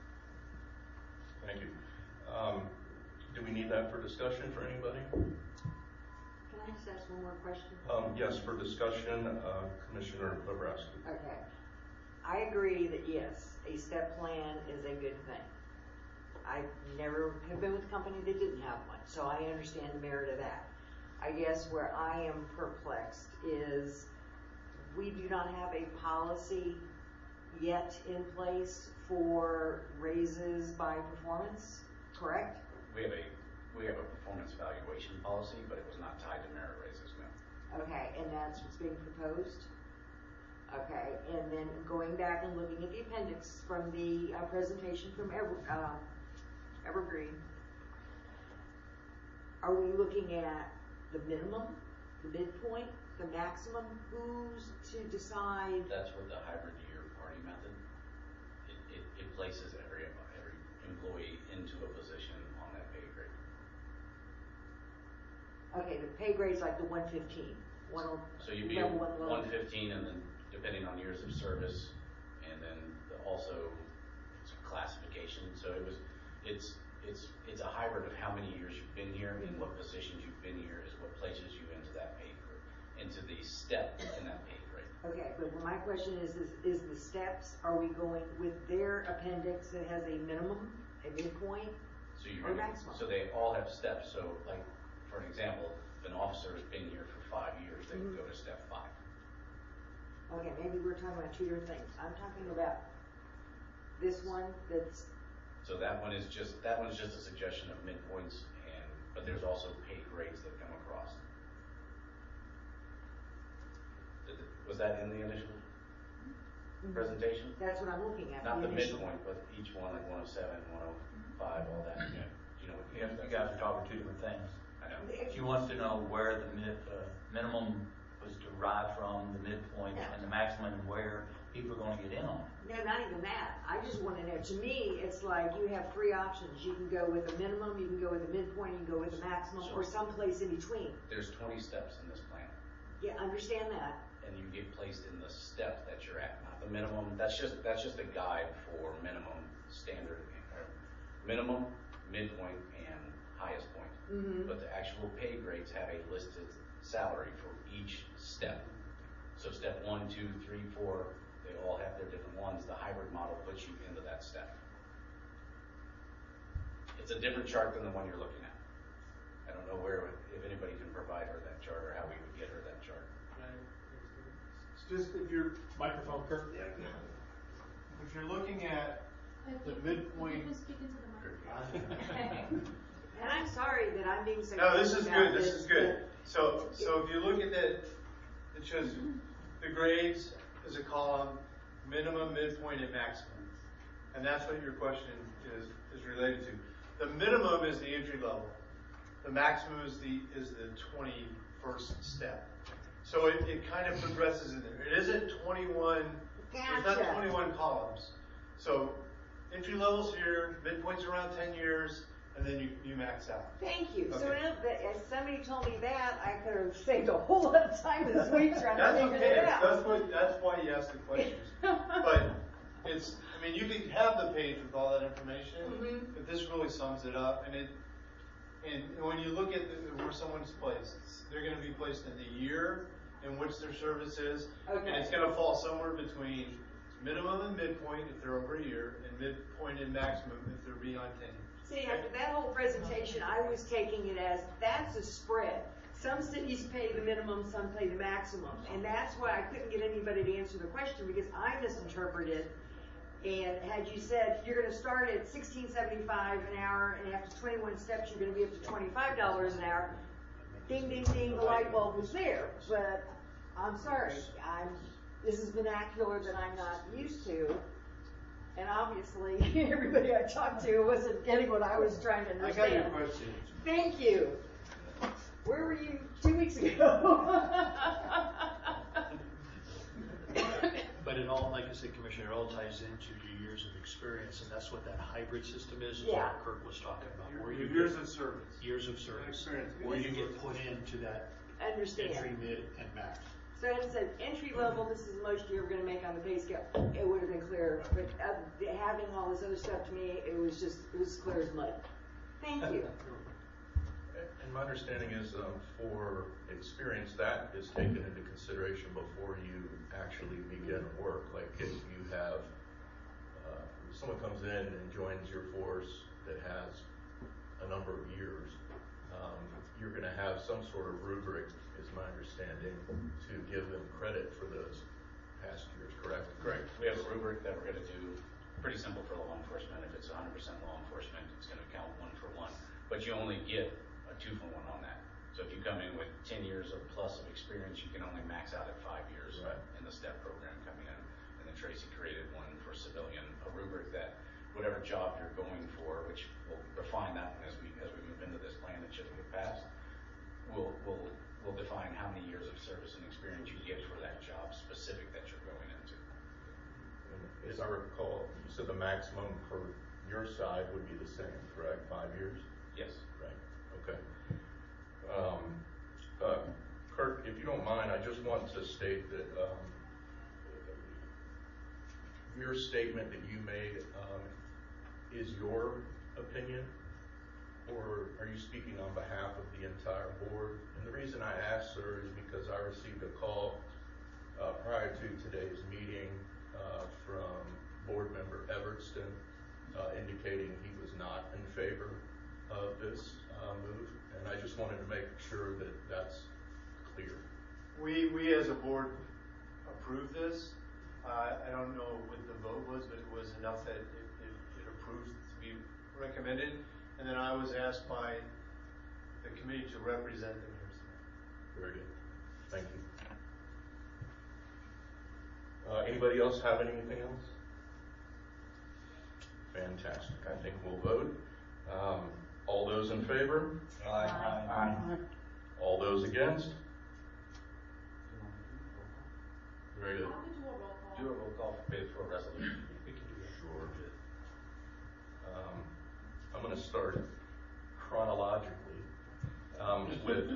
Thank you. Do we need that for discussion for anybody?
Can I just ask one more question?
Yes, for discussion, Commissioner Bobrowski.
Okay. I agree that yes, a step plan is a good thing. I never have been with a company that didn't have one, so I understand the merit of that. I guess where I am perplexed is we do not have a policy yet in place for raises by performance, correct?
We have a performance evaluation policy, but it was not tied to merit raises, no.
Okay, and that's what's being proposed? Okay, and then going back and looking at the appendix from the presentation from Evergreen, are we looking at the minimum the midpoint, the maximum? Who's to decide?
That's what the hybrid year party method, it places every employee into a position on that pay grade.
Okay, the pay grade's like the 115.
So you'd be
level
115, and then depending on years of service, and then also it's a classification. So it's a hybrid of how many years you've been here and what positions you've been here is what places you into that pay grade, into the step in that pay grade.
Okay, but my question is the steps, are we going with their appendix that has a minimum, a midpoint, or maximum?
So they all have steps. So like, for an example, if an officer has been here for 5 years, they would go to step 5.
Okay, maybe we're talking about two different things. I'm talking about this one that's.
So that one is just a suggestion of midpoints, but there's also pay grades that come across. Was that in the initial presentation?
That's what I'm looking at.
Not the midpoint, but each one, like 107, 105, all that. Yeah. You know,
You guys are talking two different things.
I know.
She wants to know where the minimum was derived from, the midpoint, and the maximum, and where people are going to get in on it.
No, not even that. I just want to know. To me, it's like you have 3 options. You can go with a minimum, you can go with a midpoint, you can go with a maximum, or someplace in between.
There's 20 steps in this plan.
Yeah, understand that.
And you get placed in the step that you're at, not the minimum. That's just a guide for minimum, standard, or minimum, midpoint, and highest point. But the actual pay grades have a listed salary for each step. So step 1, 2, 3, 4, they all have their different ones. The hybrid model puts you into that step. It's a different chart than the one you're looking at. I don't know if anybody can provide her that chart or how we would get her that chart.
It's just if you're
Microphone, Kirk.
if you're looking at the midpoint.
And I'm sorry that I'm being so.
No, this is good. This is good. So if you look at that, it shows the grades as a column, minimum, midpoint, and maximum, and that's what your question is related to. The minimum is the entry level. The maximum is the 21st step. So it kind of progresses in there. It isn't 21. There's not 21 columns. So entry levels here, midpoints around 10 years. And then you max out.
Thank you.
Okay.
So as somebody told me that, I could have saved a whole lot of time this week trying to figure it out.
That's why you asked the questions. But you can have the page with all that information, but this really sums it up. And when you look at where someone's placed, they're going to be placed in the year in which their service is, and it's going to fall somewhere between minimum and midpoint if they're over a year, and midpoint and maximum if they're beyond 10 years.
See, after that whole presentation, I was taking it as that's a spread. Some cities pay the minimum, some pay the maximum. And that's why I couldn't get anybody to answer the question, because I misinterpreted. And had you said you're going to start at $16.75 an hour, and after 21 steps you're going to be up to $25 an hour, ding, ding, ding, the light bulb was there. But I'm sorry, this is vernacular that I'm not used to. And obviously, everybody I talked to wasn't getting what I was trying to understand.
I got your question.
Thank you. Where were you 2 weeks ago?
But it all, like I said, Commissioner, it all ties into your years of experience, and that's what that hybrid system is
Yeah.
what Kirk was talking about. Where you
Years of service.
Years of service.
Experience.
Where you get put into that
Understand.
entry, mid, and max.
So I said, entry level, this is the most you're ever going to make on the pay scale. It would have been clear. But having all this other stuff to me, it was clear as mud. Thank you.
And my understanding is for experience, that is taken into consideration before you actually begin work. Like if you have, someone comes in and joins your force that has a number of years, you're going to have some sort of rubric, is my understanding, to give them credit for those past years, correct?
Correct. We have a rubric that we're going to do, pretty simple for law enforcement. If it's 100% law enforcement, it's going to count 1 for 1. But you only get a 2 for 1 on that. So if you come in with 10 years or plus of experience, you can only max out at 5 years in the STEP program coming in. And then Tracy created one for civilian, a rubric that whatever job you're going for, which we'll refine that one as we move into this plan that should get passed, we'll define how
as I recall, you said the maximum for your side would be the same, correct? 5 years?
Yes.
Right, okay. Kirk, if you don't mind, I just want to state that your statement that you made is your opinion, or are you speaking on behalf of the entire board? And the reason I ask, sir, is because I received a call prior to today's meeting from board member Evertston indicating he was not in favor of this move, and I just wanted to make sure that that's clear.
We as a board approved this. I don't know what the vote was, but it was enough that it approved to be recommended. And then I was asked by the committee to represent them here tonight.
Very good. Thank you. Anybody else have anything else? Fantastic. I think we'll vote. All those in favor?
Aye.
Aye.
All those against? Very good.
Do a roll call for a resolution.
We can do that.
Sure. I'm going to start chronologically with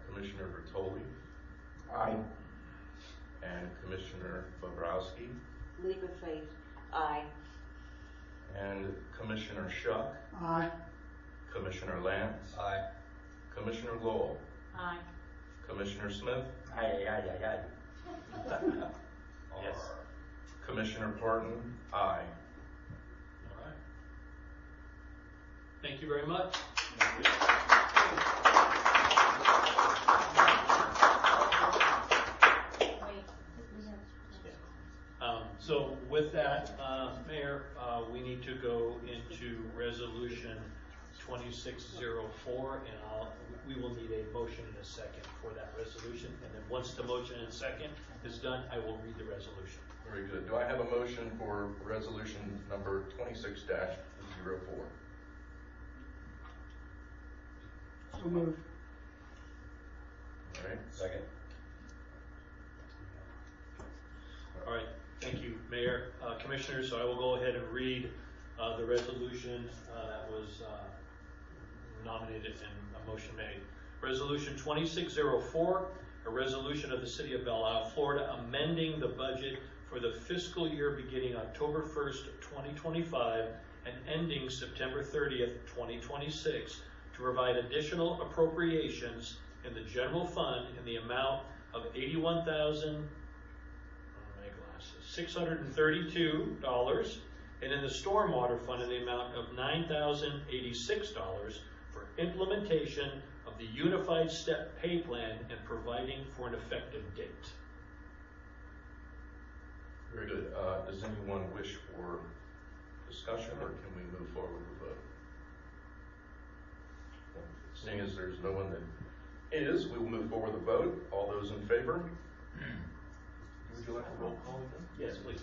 Commissioner Bertoli.
Aye.
And Commissioner Bobrowski.
Leap of faith, aye.
And Commissioner Shuck.
Aye.
Commissioner Lance.
Aye.
Commissioner Lowell.
Aye.
Commissioner Smith.
Aye, aye, aye, aye. Yes.
Commissioner Parton. Aye.
All right. Thank you very much. So with that, Mayor, we need to go into resolution 2604, and we will need a motion and a second for that resolution. And then once the motion and second is done, I will read the resolution.
Very good. Do I have a motion for resolution number 26-04?
So moved.
All right.
Second.
All right, thank you, Mayor. Commissioners, so I will go ahead and read the resolution that was nominated and a motion made. Resolution 2604, a resolution of the City of Belle Isle, Florida, amending the budget for the fiscal year beginning October 1st, 2025 and ending September 30th, 2026 to provide additional appropriations in the general fund in the amount of $81,632 and in the stormwater fund in the amount of $9,086 for implementation of the Unified Step Pay Plan and providing for an effective date.
Very good. Does anyone wish for discussion, or can we move forward with the vote? Seeing as there's no one that is, we will move forward with the vote. All those in favor? Would you like a roll call again?
Yes, please.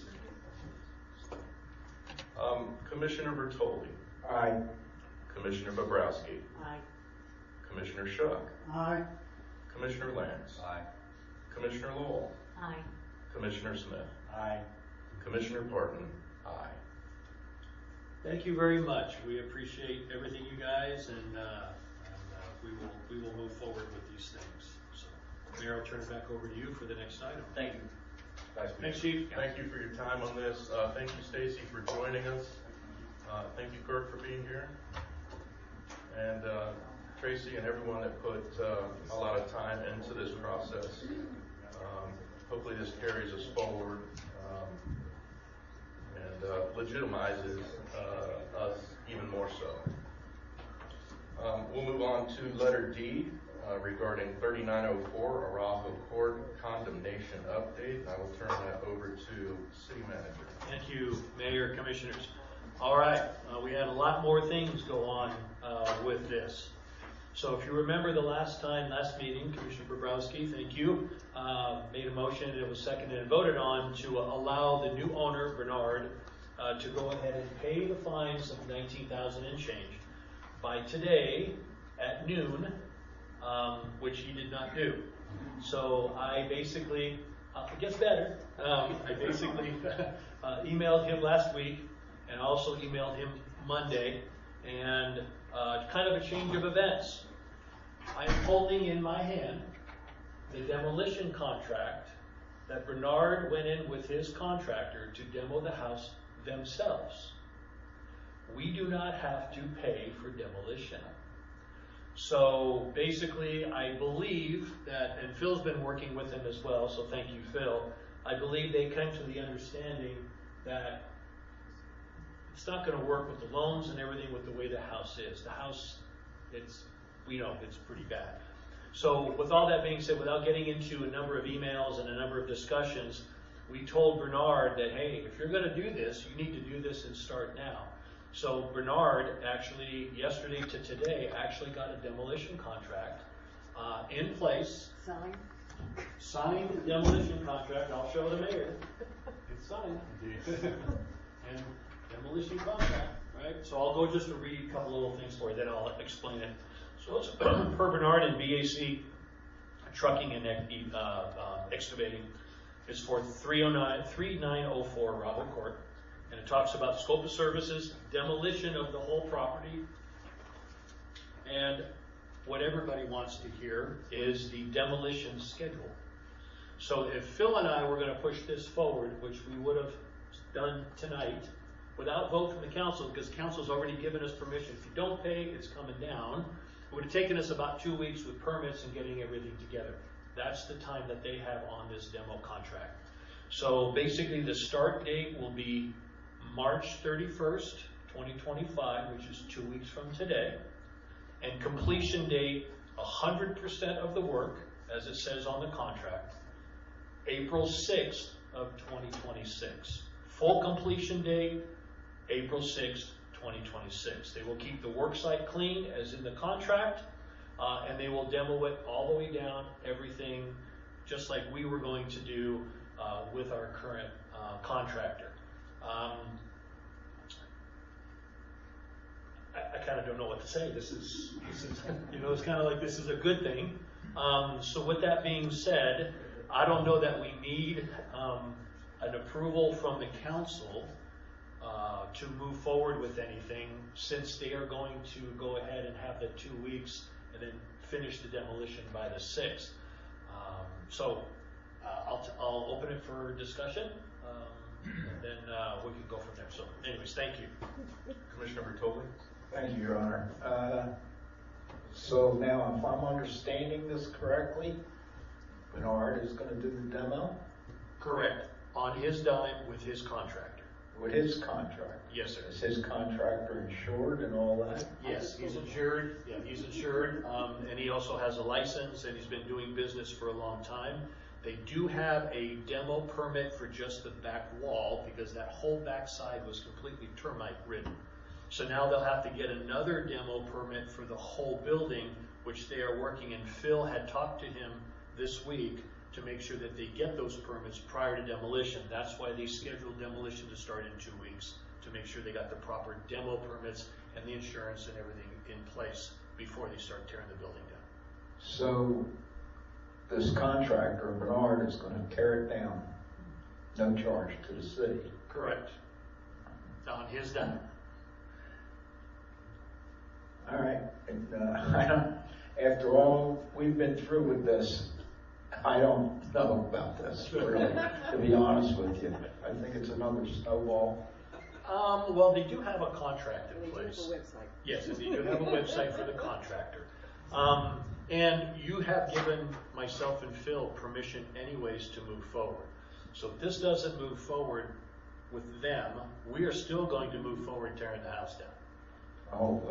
Commissioner Bertoli.
Aye.
Commissioner Bobrowski.
Aye.
Commissioner Shuck.
Aye.
Commissioner Lance.
Aye.
Commissioner Lowell.
Aye.
Commissioner Smith.
Aye.
Commissioner Parton. Aye.
Thank you very much. We appreciate everything, you guys, and we will move forward with these things. So, Mayor, I'll turn it back over to you for the next item.
Thank you.
Thanks, Chief.
Thank you for your time on this. Thank you, Stacy, for joining us. Thank you, Kirk, for being here. And Tracy and everyone that put a lot of time into this process. Hopefully this carries us forward and legitimizes us even more so. We'll move on to letter D regarding 3904 Araujo Court condemnation update. And I will turn that over to City Manager.
Thank you, Mayor, Commissioners. All right, we had a lot more things go on with this. So if you remember the last meeting, Commissioner Bobrowski, thank you, made a motion, and it was seconded and voted on to allow the new owner, Bernard, to go ahead and pay the fines of $19,000 and change by today at noon, which he did not do. So I basically, it gets better, I basically emailed him last week and also emailed him Monday, and kind of a change of events. I am holding in my hand the demolition contract that Bernard went in with his contractor to demo the house themselves. We do not have to pay for demolition. So basically, I believe that, and Phil's been working with him as well, so thank you, Phil. I believe they came to the understanding that it's not going to work with the loans and everything with the way the house is. The house, we know it's pretty bad. So with all that being said, without getting into a number of emails and a number of discussions, we told Bernard that, hey, if you're going to do this, you need to do this and start now. So Bernard actually, yesterday to today, actually got a demolition contract in place. Signed demolition contract. I'll show the mayor. It's signed. And demolition contract, right? So I'll go just to read a couple little things for you, then I'll explain it. So it's per Bernard and BAC Trucking and Excavating. It's for 3904 Robert Court. And it talks about scope of services, demolition of the whole property, and what everybody wants to hear is the demolition schedule. So if Phil and I were going to push this forward, which we would have done tonight, without vote from the council, because council's already given us permission. If you don't pay, it's coming down. It would have taken us about 2 weeks with permits and getting everything together. That's the time that they have on this demo contract. So basically the start date will be March 31st, 2025, which is 2 weeks from today. And completion date, 100% of the work, as it says on the contract, April 6th of 2026. Full completion date, April 6th, 2026. They will keep the work site clean as in the contract, and they will demo it all the way down, everything just like we were going to do with our current contractor. I kind of don't know what to say. This is it's kind of like this is a good thing. So with that being said, I don't know that we need an approval from the council to move forward with anything, since they are going to go ahead and have the 2 weeks and then finish the demolition by the 6th. I'll open it for discussion, and then we can go from there. So anyways, thank you.
Commissioner Bertoli?
Thank you, Your Honor. So now, if I'm understanding this correctly, Bernard is going to do the demo?
Correct. On his dime with his contractor.
With his contract?
Yes, sir.
Is his contractor insured and all that?
Yes, he's insured. Yeah, he's insured, and he also has a license, and he's been doing business for a long time. They do have a demo permit for just the back wall, because that whole back side was completely termite ridden. So now they'll have to get another demo permit for the whole building, which they are working, and Phil had talked to him this week to make sure that they get those permits prior to demolition. That's why they scheduled demolition to start in 2 weeks, to make sure they got the proper demo permits and the insurance and everything in place before they start tearing the building down.
So this contractor, Bernard, is going to tear it down, no charge to the city?
Correct. On his dime.
All right. And, after all we've been through with this, I don't know about this, really, to be honest with you. I think it's another snowball.
Well, they do have a contract in place.
They do have a website.
Yes, they do have a website for the contractor. And you have given myself and Phil permission anyways to move forward. So if this doesn't move forward with them, we are still going to move forward tearing the house down.
Oh,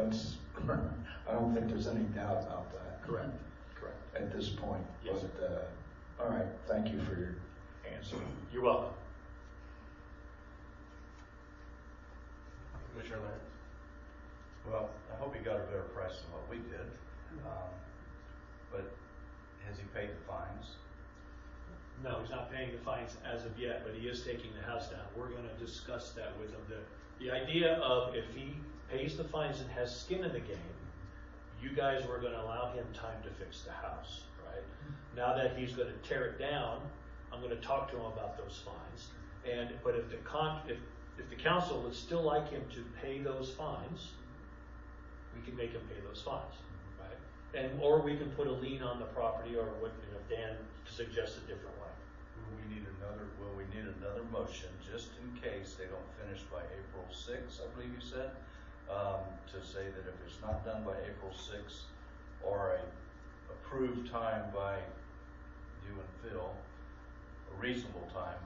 I don't think there's any doubt about that.
Correct. Correct.
At this point.
Yes.
But, all right, thank you for your answer.
You're welcome.
Commissioner Lance?
Well, I hope he got a better price than what we did. But has he paid the fines?
No, he's not paying the fines as of yet, but he is taking the house down. We're going to discuss that with him. The idea of if he pays the fines and has skin in the game, you guys were going to allow him time to fix the house, right? Now that he's going to tear it down, I'm going to talk to him about those fines. But if the council would still like him to pay those fines, we can make him pay those fines, right? Or we can put a lien on the property, or what, Dan suggests a different way.
Will we need another motion, just in case they don't finish by April 6th, I believe you said, to say that if it's not done by April 6th, or a approved time by you and Phil, a reasonable time,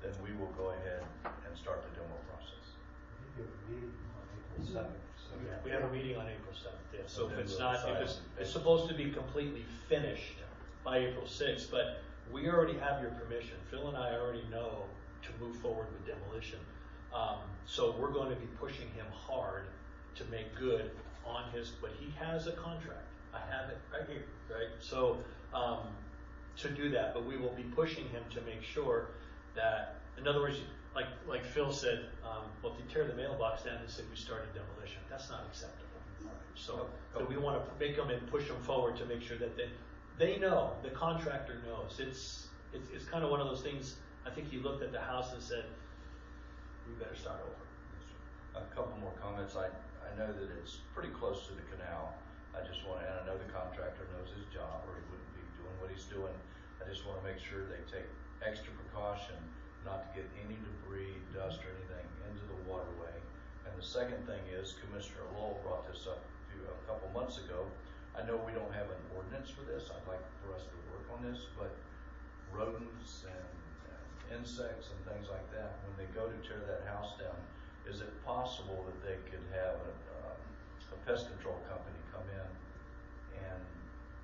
then we will go ahead and start the demo process.
We have a meeting on April 7th, yeah. So if it's supposed to be completely finished by April 6th, but we already have your permission. Phil and I already know to move forward with demolition. So we're going to be pushing him hard to make good on but he has a contract. I have it right here, right? So to do that, but we will be pushing him to make sure that, in other words, like Phil said, well, if you tear the mailbox down and say we started demolition, that's not acceptable. So we want to make them and push them forward to make sure that they know, the contractor knows. It's kind of one of those things. I think he looked at the house and said, we better start over.
A couple more comments. I know that it's pretty close to the canal. I know the contractor knows his job, or he wouldn't be doing what he's doing. I just want to make sure they take extra precaution not to get any debris, dust, or anything into the waterway. And the second thing is, Commissioner Lowell brought this up a couple months ago. I know we don't have an ordinance for this. I'd like for us to work on this, but rodents and insects and things like that, when they go to tear that house down, is it possible that they could have a pest control company come in and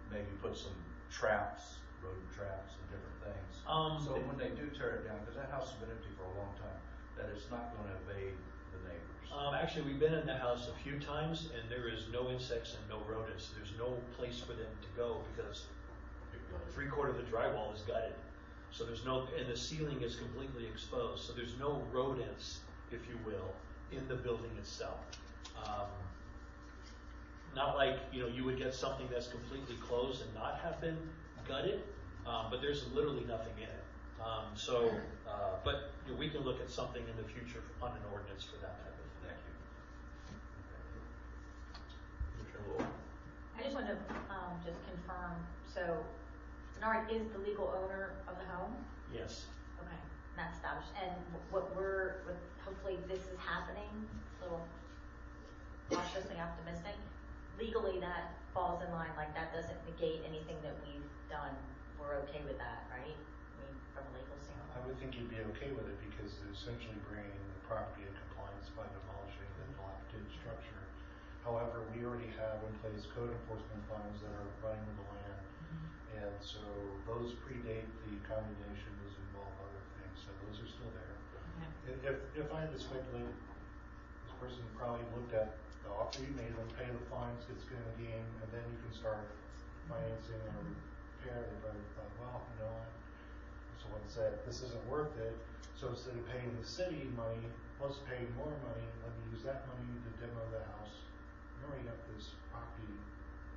maybe put some traps, rodent traps and different things? So when they do tear it down, because that house has been empty for a long time, that it's not going to evade the neighbors.
Actually, we've been in the house a few times, and there is no insects and no rodents. There's no place for them to go because 3/4 of the drywall is gutted. So there's and the ceiling is completely exposed. So there's no rodents, if you will, in the building itself. Not like, you would get something that's completely closed and not have been gutted, but there's literally nothing in it. But we can look at something in the future on an ordinance for that type of thing.
Thank you.
I just want to just confirm, so Bernard is the legal owner of the home?
Yes.
Okay, that's established. And hopefully this is happening, a little cautiously optimistic. Legally, that falls in line, like that doesn't negate anything that we've done. We're okay with that, right? I mean, from a legal standpoint.
I would think you'd be okay with it because it's essentially bringing the property in compliance by demolishing the dilapidated structure. However, we already have in place code enforcement fines that are running with the land. And so those predate the condemnation, those involve other things. So those are still there. Okay. If I had to speculate, this person probably looked at the offer you made them, pay the fines, get skin in the game, and then you can start financing or repair. They probably thought, well, someone said this isn't worth it. So instead of paying the city money, plus paying more money, let me use that money to demo the house. You already got this property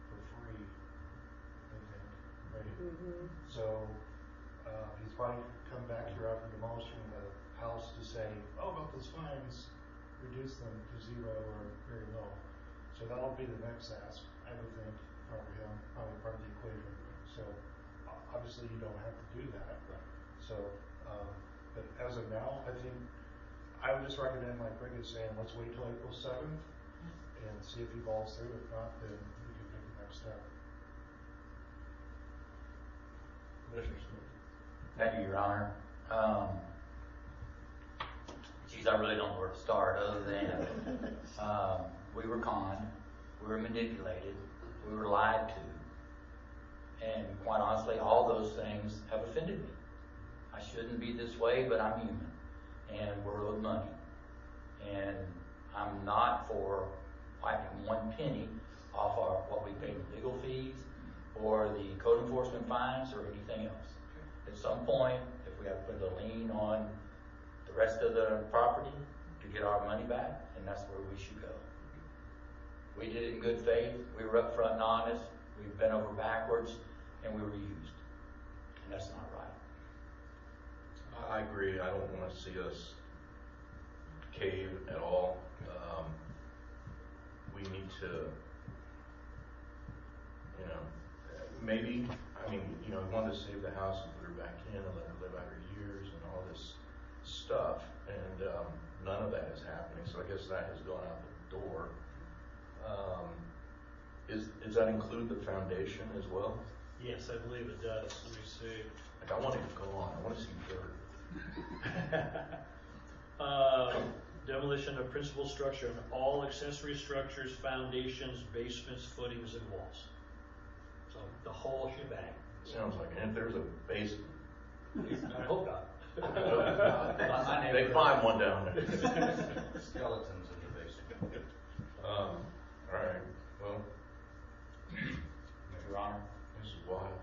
for free, I think, right?
Mm-hmm.
So he's probably come back here after demolishing the house to say, oh, about those fines, reduce them to 0 or very low. So that'll be the next ask, I would think, for him, probably part of the equation. So obviously you don't have to do that.
Right.
So, but as of now, I think I would just recommend, like Greg is saying, let's wait till April 7th and see if he falls through. If not, then we can take the next step.
Thank you, Your Honor. I really don't know where to start other than we were conned, we were manipulated, we were lied to, and quite honestly, all those things have offended me. I shouldn't be this way, but I'm human, and we're owed money, and I'm not for wiping one penny off what we paid in legal fees or the code enforcement fines or anything else. At some point, if we have to put a lien on the rest of the property to get our money back, and that's where we should go. We did it in good faith. We were upfront and honest. We've been over backwards, and we were used. And that's not right.
I agree. I don't want to see us cave at all. We need to, maybe, we wanted to save the house and put her back in and let her live out her years and all this stuff. And none of that is happening. So I guess that has gone out the door. Does that include the foundation as well?
Yes, I believe it does. Let me see.
Like, I want it to go on. I want to see dirt.
Demolition of principal structure and all accessory structures, foundations, basements, footings, and walls. So the whole shebang.
Sounds like it. And if there's a basement.
I hope not.
They climb one down there.
Skeletons in the basement.
All right. Well,
Your Honor.
this is wild.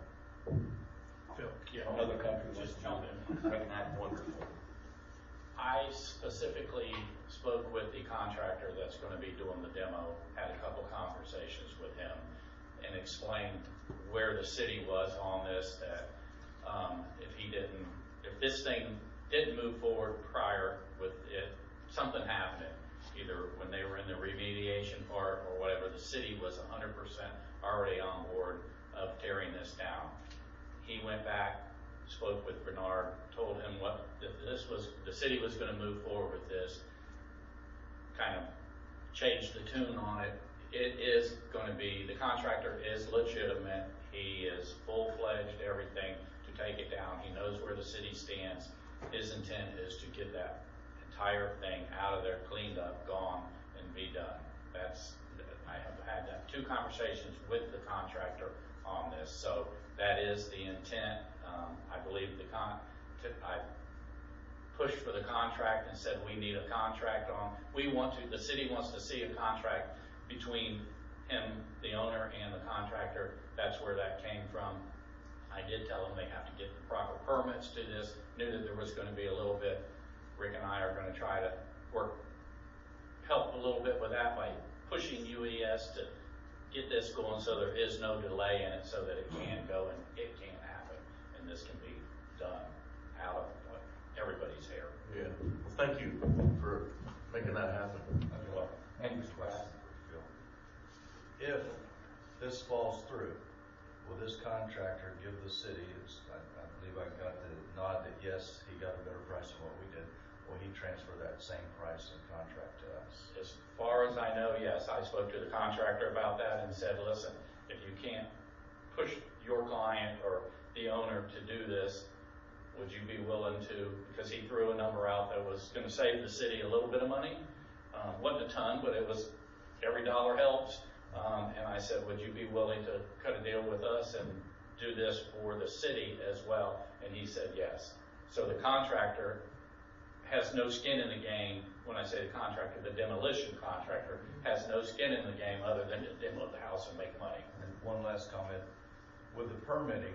Phil.
Yeah, another country wants to jump in.
That's wonderful.
I specifically spoke with the contractor that's going to be doing the demo, had a couple conversations with him, and explained where the city was on this, that if this thing didn't move forward prior with it, something happening, either when they were in the remediation part or whatever, the city was 100% already on board of tearing this down. He went back, spoke with Bernard, told him the city was going to move forward with this, kind of changed the tune on it. It is going to be, the contractor is legitimate. He is full-fledged, everything to take it down. He knows where the city stands. His intent is to get that entire thing out of there, cleaned up, gone, and be done. I have had 2 conversations with the contractor on this, so that is the intent. I believe I pushed for the contract and said we need a contract on. The city wants to see a contract between him, the owner, and the contractor. That's where that came from. I did tell them they have to get the proper permits to this. Knew that there was going to be a little bit. Rick and I are going to try to help a little bit with that by pushing UES to get this going so there is no delay in it, so that it can go and it can happen, and this can be done out of everybody's hair.
Yeah. Well, thank you for making that happen.
You're welcome.
And your question, Phil. If this falls through, will this contractor give the city, I believe I got the nod that yes, he got a better price than what we did. Will he transfer that same price and contract to us?
As far as I know, yes. I spoke to the contractor about that and said, listen, if you can't push your client or the owner to do this, would you be willing to, because he threw a number out that was going to save the city a little bit of money. Wasn't a ton, but it was, every dollar helps. And I said, would you be willing to cut a deal with us and do this for the city as well? And he said yes. So the contractor has no skin in the game. When I say the contractor, the demolition contractor has no skin in the game other than to demo the house and make money.
And one last comment. With the permitting,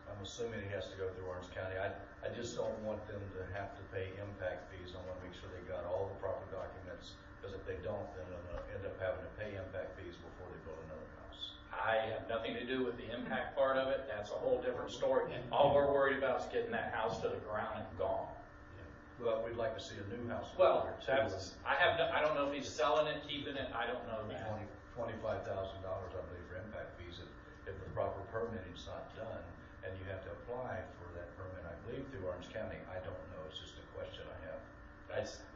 I'm assuming he has to go through Orange County. I just don't want them to have to pay impact fees. I want to make sure they got all the proper documents, because if they don't, then they'll end up having to pay impact fees before they build another house.
I have nothing to do with the impact part of it. That's a whole different story. All we're worried about is getting that house to the ground and gone.
Well, we'd like to see a new house.
Well, I don't know if he's selling it, keeping it. I don't know that.
$25,000, I believe, for impact fees if the proper permitting's not done, and you have to apply for that permit, I believe, through Orange County. I don't know. It's just a question I have.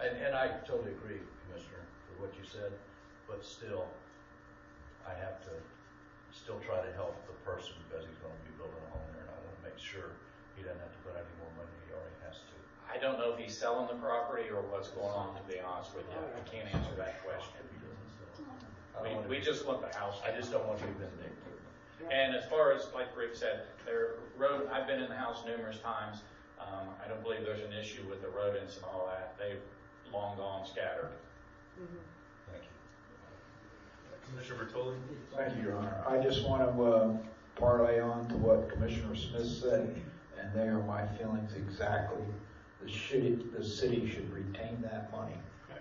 And I totally agree, Commissioner, with what you said, but still, I have to still try to help the person because he's going to be building a home there, and I want to make sure he doesn't have to put any more money. He already has to.
I don't know if he's selling the property or what's going on, to be honest with you. I can't answer that question. We just want the house.
I just don't want to be vindictive.
And as far as, like Rick said, I've been in the house numerous times. I don't believe there's an issue with the rodents and all that. They've long gone scattered.
Thank you.
Commissioner Bertoli?
Thank you, Your Honor. I just want to parlay on to what Commissioner Smith said, and they are my feelings exactly. The city should retain that money.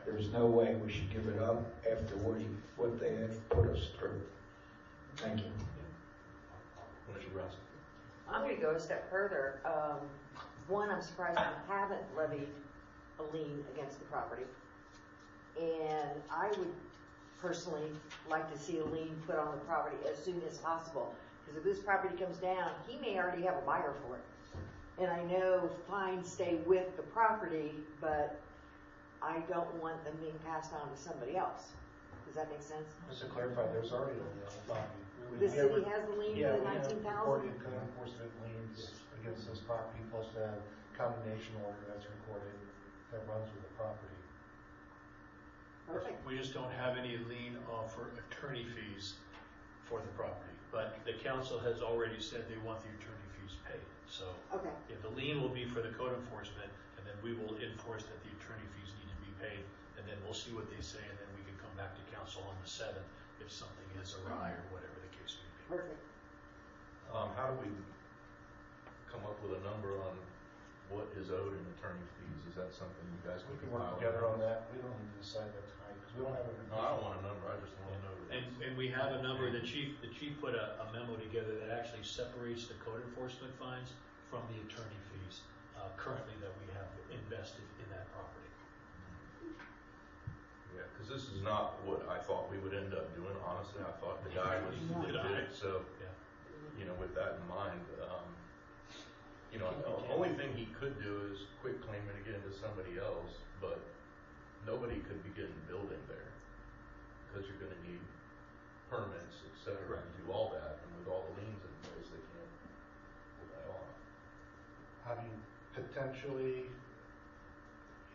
There's no way we should give it up after what they have put us through. Thank you.
Commissioner Brown?
I'm going to go a step further. one, I'm surprised we haven't levied a lien against the property. And I would personally like to see a lien put on the property as soon as possible. Because if this property comes down, he may already have a buyer for it. And I know fines stay with the property, but I don't want them being passed on to somebody else. Does that make sense?
Just to clarify, there's already a lien on the property.
The city has the lien for the 19,000?
Yeah, we have recorded code enforcement liens against this property, plus a condemnation order that's recorded that runs with the property.
Perfect.
We just don't have any lien for attorney fees for the property, but the council has already said they want the attorney fees paid. So
okay.
Yeah, the lien will be for the code enforcement, and then we will enforce that the attorney fees need to be paid, and then we'll see what they say, and then we can come back to council on the 7th if something is awry or whatever the case may be.
Perfect.
How do we come up with a number on what is owed in attorney fees? Is that something you guys
We can
compile?
work together on that. We don't need to decide that tonight because we don't have a.
No, I don't want a number. I just want to know.
And we have a number. The chief put a memo together that actually separates the code enforcement fines from the attorney fees currently that we have invested in that property.
Yeah, because this is not what I thought we would end up doing. Honestly, I thought the guy was the bid. So, you know, with that in mind, you know, the only thing he could do is quit claiming to get into somebody else, but nobody could begin building there because you're going to need permits, et cetera, to do all that. And with all the liens in place, they can't pull that off.
I mean, potentially,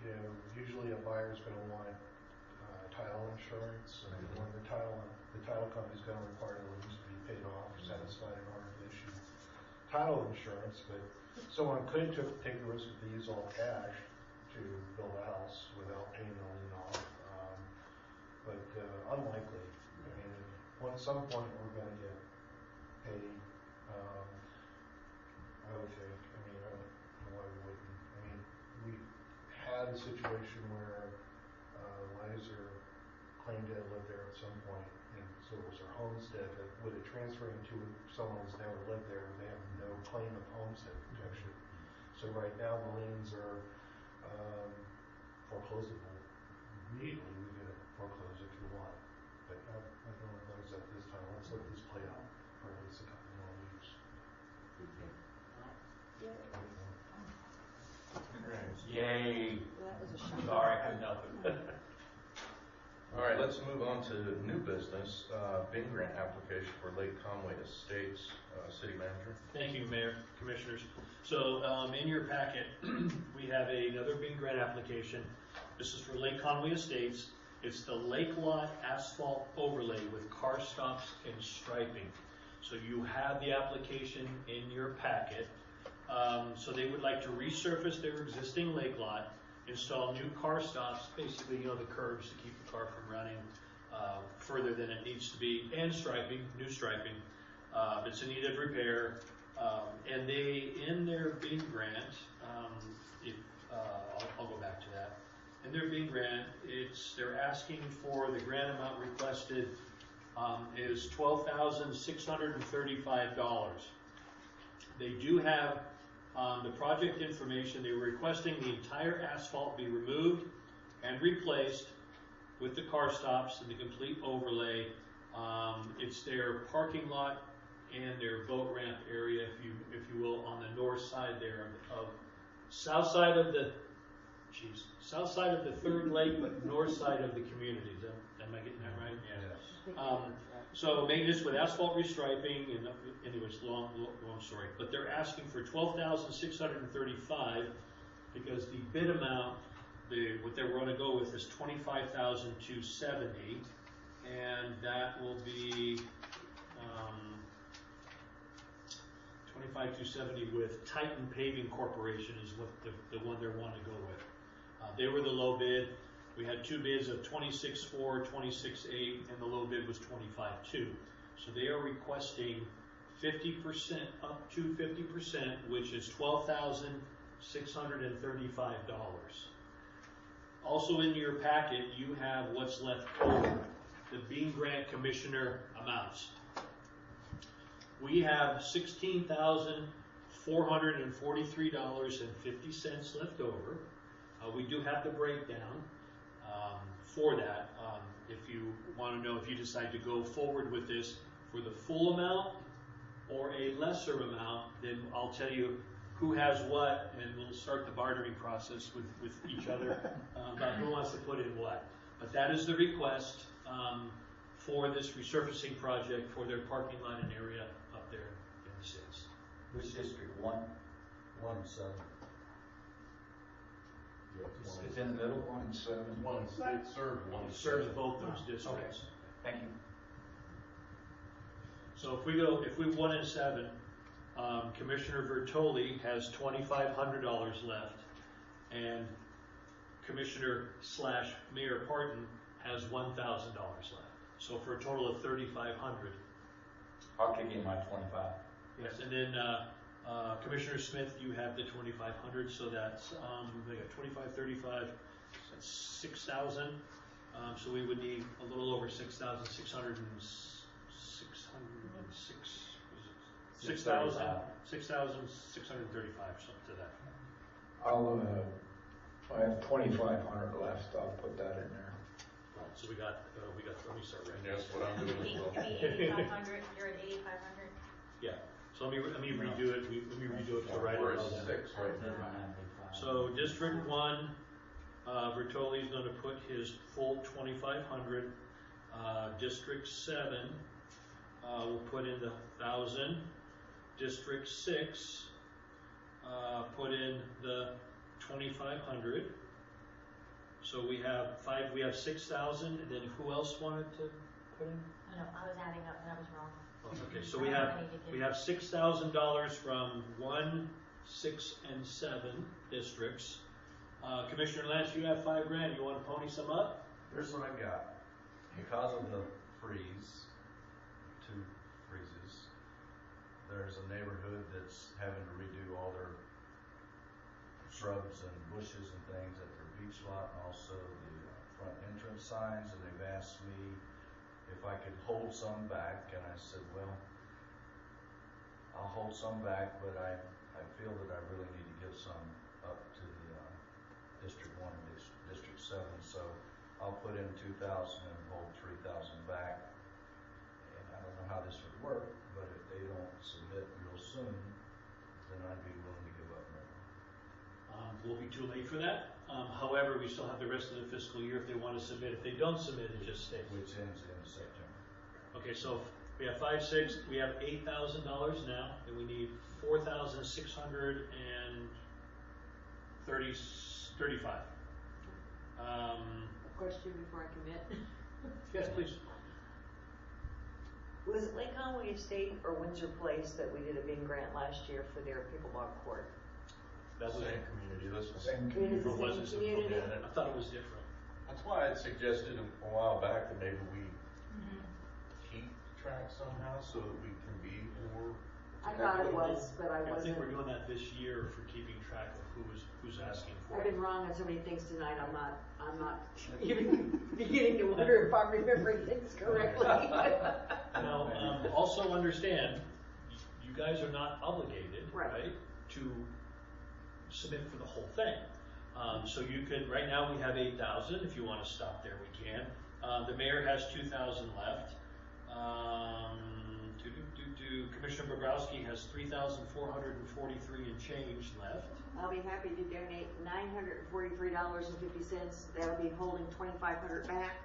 you know, usually a buyer's going to want title insurance, and when the title company's going to require the liens to be paid off or satisfied in order to issue title insurance. But someone could take the risk to use all cash to build a house without paying the lien off, but unlikely. I mean, at some point we're going to get paid. I would think. I mean, I don't know why we wouldn't. I mean, we had a situation where Lizer claimed to have lived there at some point, and so it was her homestead. But with it transferring to someone who's never lived there, they have no claim of homestead protection. So right now the liens are foreclosable immediately. We can foreclose if you want, but I don't advise that this time. Let's let this play out for at least a couple more weeks.
Yay. Sorry, I had nothing.
All right, let's move on to new business. BIN grant application for Lake Conway Estates. City Manager.
Thank you, Mayor, Commissioners. So in your packet, we have another BIN grant application. This is for Lake Conway Estates. It's the Lake Lot Asphalt Overlay with car stops and striping. So you have the application in your packet. So they would like to resurface their existing lake lot, install new car stops, basically, you know, the curbs to keep the car from running further than it needs to be, and striping, new striping. It's in need of repair, and they, in their BIN grant, I'll go back to that. In their BIN grant, they're asking for the grant amount requested is $12,635. They do have the project information. They were requesting the entire asphalt be removed and replaced with the car stops and the complete overlay. It's their parking lot and their boat ramp area, if you will, on the north side there of south side of the third lake, but north side of the community. Am I getting that right? Yeah. So maintenance with asphalt restriping, and anyways, long story. But they're asking for $12,635 because the bid amount, what they were going to go with is $25,270, and that will be $25,270 with Titan Paving Corporation is what the one they want to go with. They were the low bid. We had two bids of $26,400, $26,800, and the low bid was $25,200. So they are requesting 50%, up to 50%, which is $12,635. Also in your packet, you have what's left over, the BIN grant commissioner amounts. We have $16,500 $443.50 left over. We do have the breakdown for that. If you want to know if you decide to go forward with this for the full amount or a lesser amount, then I'll tell you who has what, and we'll start the bartering process with each other about who wants to put in what. But that is the request for this resurfacing project for their parking lot and area up there in the cities.
Which district? 1?
1 and 7.
It's in the middle?
1 and 7.
It
Serves both those districts.
Thank you.
So if we 1 and 7, Commissioner Vertoli has $2,500 left, and Commissioner/Mayor Parton has $1,000 left. So for a total of $3,500.
I'll kick in my 25.
Yes, and then Commissioner Smith, you have the 2,500, so that's we got 25, 35, that's 6,000. So we would need a little over 6,000, 6,635, something to that.
I have 2,500 left, I'll put that in there.
So we got, let me start right
And that's what I'm doing as well.
8,500, you're at 8,500?
Yeah, so let me redo it, let me redo it to right
We're
about
at
that.
6 right now.
So District 1, Bertoli's going to put his full 2,500. District 7 will put in the 1,000. District 6 put in the 2,500. So we have 6,000, and then who else wanted to put in?
No, I was adding up, and I was wrong.
Okay, so we have $6,000 from 1, 6, and 7 districts. Commissioner Lance, you have $5,000. You want to pony some up?
Here's what I got. Because of the freeze, 2 freezes, there's a neighborhood that's having to redo all their shrubs and bushes and things at their beach lot, and also the front entrance signs, and they've asked me if I could hold some back, and I said, well, I'll hold some back, but I feel that I really need to give some up to the District 1 and District 7, so I'll put in 2,000 and hold 3,000 back. And I don't know how this would work, but if they don't submit real soon, then I'd be willing to give up more.
We'll be too late for that. However, we still have the rest of the fiscal year if they want to submit. If they don't submit, it just stays.
Which ends in September.
Okay, so we have 5, 6, we have $8,000 now, and we need 4,635.
A question before I commit.
Yes, please.
Was it Lake Conway Estate or Windsor Place that we did a big grant last year for their pickleball court?
That was
Same community, this was.
Same
It is the
Or was
same
it
community?
I thought it was different.
That's why I'd suggested a while back that maybe we keep track somehow so that we can be more.
I thought it was, but I
I think
wasn't.
we're doing that this year for keeping track of who's asking for
I've
it.
been wrong on so many things tonight, I'm not even beginning to wonder if I'm remembering things correctly.
Now, also understand, you guys are not obligated, right, to submit for the whole thing. So you could, right now we have 8,000. If you want to stop there, we can. The mayor has 2,000 left. Commissioner Bobrowski has $3,443 and change left.
I'll be happy to donate $943.50. That'll be holding $2,500 back.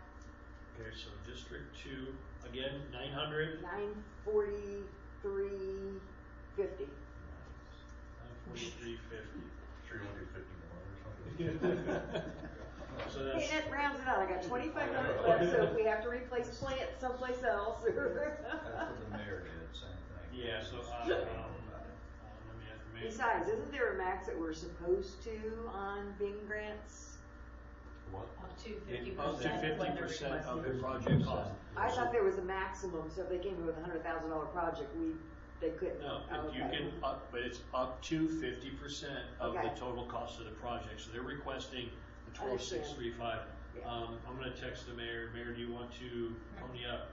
Okay, so District 2, again, 900.
$943.50.
$943.50.
Sure you want to do 50 more or something?
So that's,
Hey, that rounds it out. I got $2,500 left, so if we have to replace plants someplace else.
That's what the mayor did, same thing.
yeah, so let me ask the mayor.
Besides, isn't there a max that we're supposed to on Bing grants?
What?
Up to
Up to 50% of the project cost.
I thought there was a maximum, so if they came in with a $100,000 project, they couldn't.
No,
Oh,
you
okay.
can, but it's up to 50% of
Okay.
the total cost of the project. So they're requesting the
Understand.
12,635.
Yeah.
I'm going to text the mayor. Mayor, do you want to pony up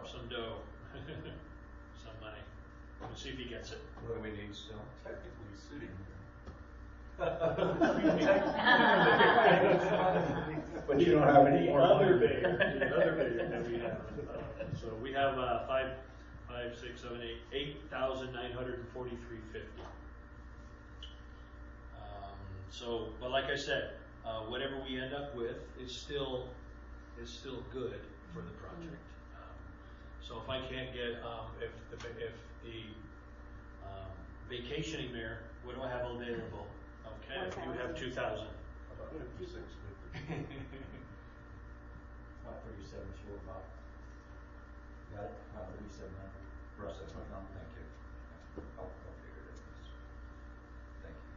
some dough, some money? see if he gets it.
What do we need still?
Technically sitting
But you don't have any more money.
The other mayor that we have. So we have, 8,943.50. So, but like I said, whatever we end up with is still good for the project. So if I can't get, if the vacationing mayor, what do I have available? Okay, you have 2,000.
about 56.50.
About 37 short, Bob. Got it? About 3,700.
Russ, that's my number, thank you. I'll figure it out. Thank you.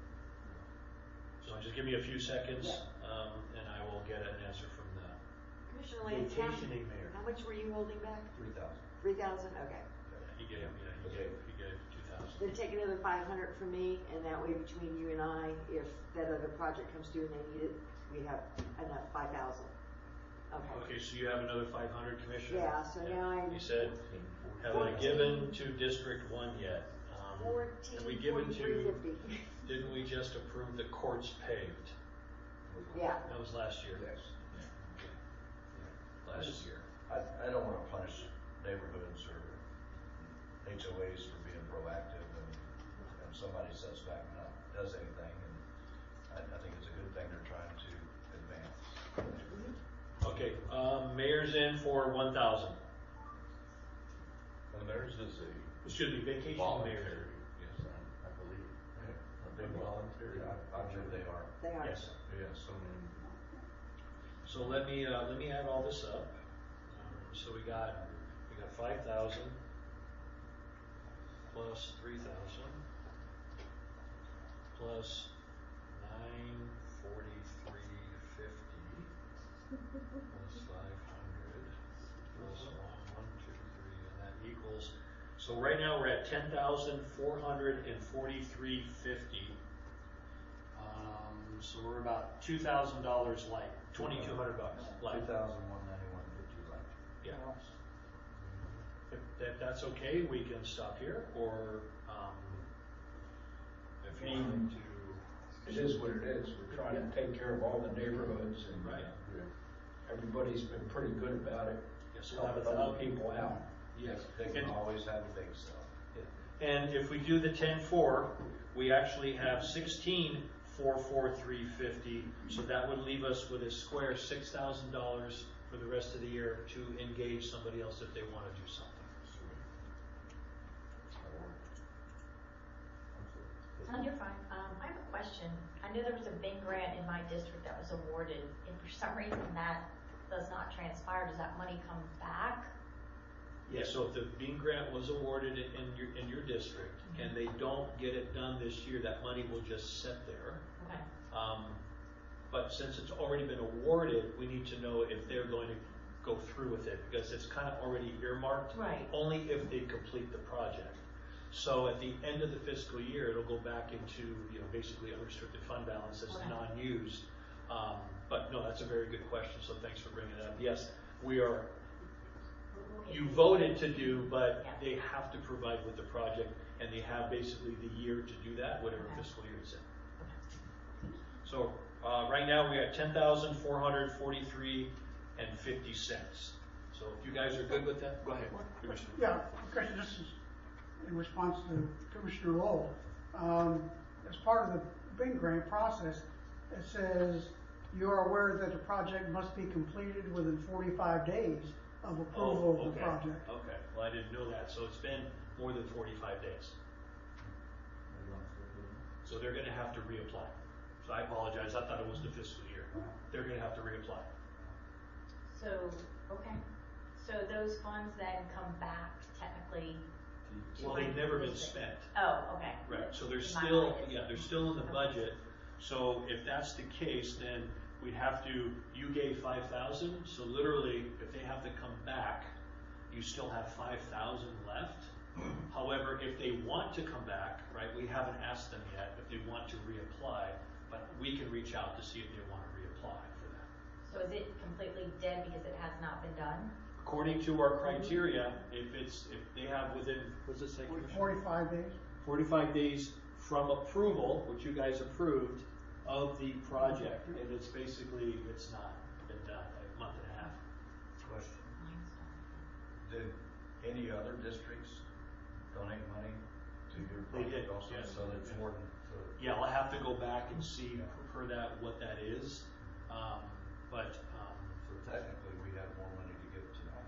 So just give me a few seconds, and I will get an answer from the
Commissioner Lance,
vacationing mayor.
how much were you holding back?
3,000.
3,000, okay.
He gave 2,000.
Then take another 500 from me, and that way between you and I, if that other project comes due and they need it, we have enough 5,000. Okay.
Okay, so you have another 500, Commissioner?
Yeah, so now I.
You said, have I given to District 1 yet? Have we given to,
14,43.50.
didn't we just approve the courts paved?
Yeah.
That was last year.
Yes.
Last year.
I don't want to punish neighborhoods or HOAs for being proactive, and somebody sets back and not does anything, and I think it's a good thing they're trying to advance.
Okay, mayor's in for 1,000.
And theirs is a
Excuse me, vacation mayor.
voluntary, yes, I believe, right? Are they voluntary?
Yeah, I'm sure they are.
They are.
Yes.
Yes,
So let me add all this up. So we got 5,000 plus 3,000 plus 943.50 plus 500 plus 1, 2, 3, and that equals. So right now we're at 10,443.50. So we're about $2,000 light, $2,200 light.
2,191.50 left.
Yeah. If that's okay, we can stop here, or if you need to.
It is what it is. We're trying to take care of all the neighborhoods, and
Right.
everybody's been pretty good about it.
Yes, we'll have
Helping
1,000
other people out.
Yes.
They can always have a big sell.
And if we do the 10-4, we actually have 16,443.50. So that would leave us with a square $6,000 for the rest of the year to engage somebody else if they want to do something.
You're fine. I have a question. I know there was a big grant in my district that was awarded, and for some reason that does not transpire. Does that money come back?
Yeah, so if the Bean grant was awarded in your district, and they don't get it done this year, that money will just sit there.
Okay.
But since it's already been awarded, we need to know if they're going to go through with it, because it's kind of already earmarked.
Right.
Only if they complete the project. So at the end of the fiscal year, it'll go back into, basically unrestricted fund balance as non-used. But no, that's a very good question, so thanks for bringing it up. Yes, you voted to do, but they have to provide with the project, and they have basically the year to do that, whatever fiscal year it's in. So right now we're at 10,443.50 cents. So if you guys are good with that, go ahead, Commissioner.
Yeah, Commissioner, this is in response to Commissioner Lowell. As part of the Bing grant process, it says you are aware that the project must be completed within 45 days of approval of the project.
Okay, well, I didn't know that, so it's been more than 45 days. So they're gonna have to reapply. So I apologize, I thought it was the fiscal year. They're gonna have to reapply.
So, okay. So those funds then come back technically.
Well, they've never been spent.
Oh, okay.
Right, so they're
My
still,
mind is-
they're still in the budget. So if that's the case, then we'd have to, you gave 5,000, so literally, if they have to come back, you still have 5,000 left. However, if they want to come back, right, we haven't asked them yet if they want to reapply, but we can reach out to see if they want to reapply for that.
So is it completely dead because it has not been done?
according to our criteria, if they have within, what's it say?
45 days.
45 days from approval, which you guys approved, of the project, and it's basically, it's not been done, like a month and a half.
Question. Did any other districts donate money to your
They
project
did,
also?
yes.
So it's more than,
Yeah, I'll have to go back and see per that, what that is,
so technically we have more money to give tonight.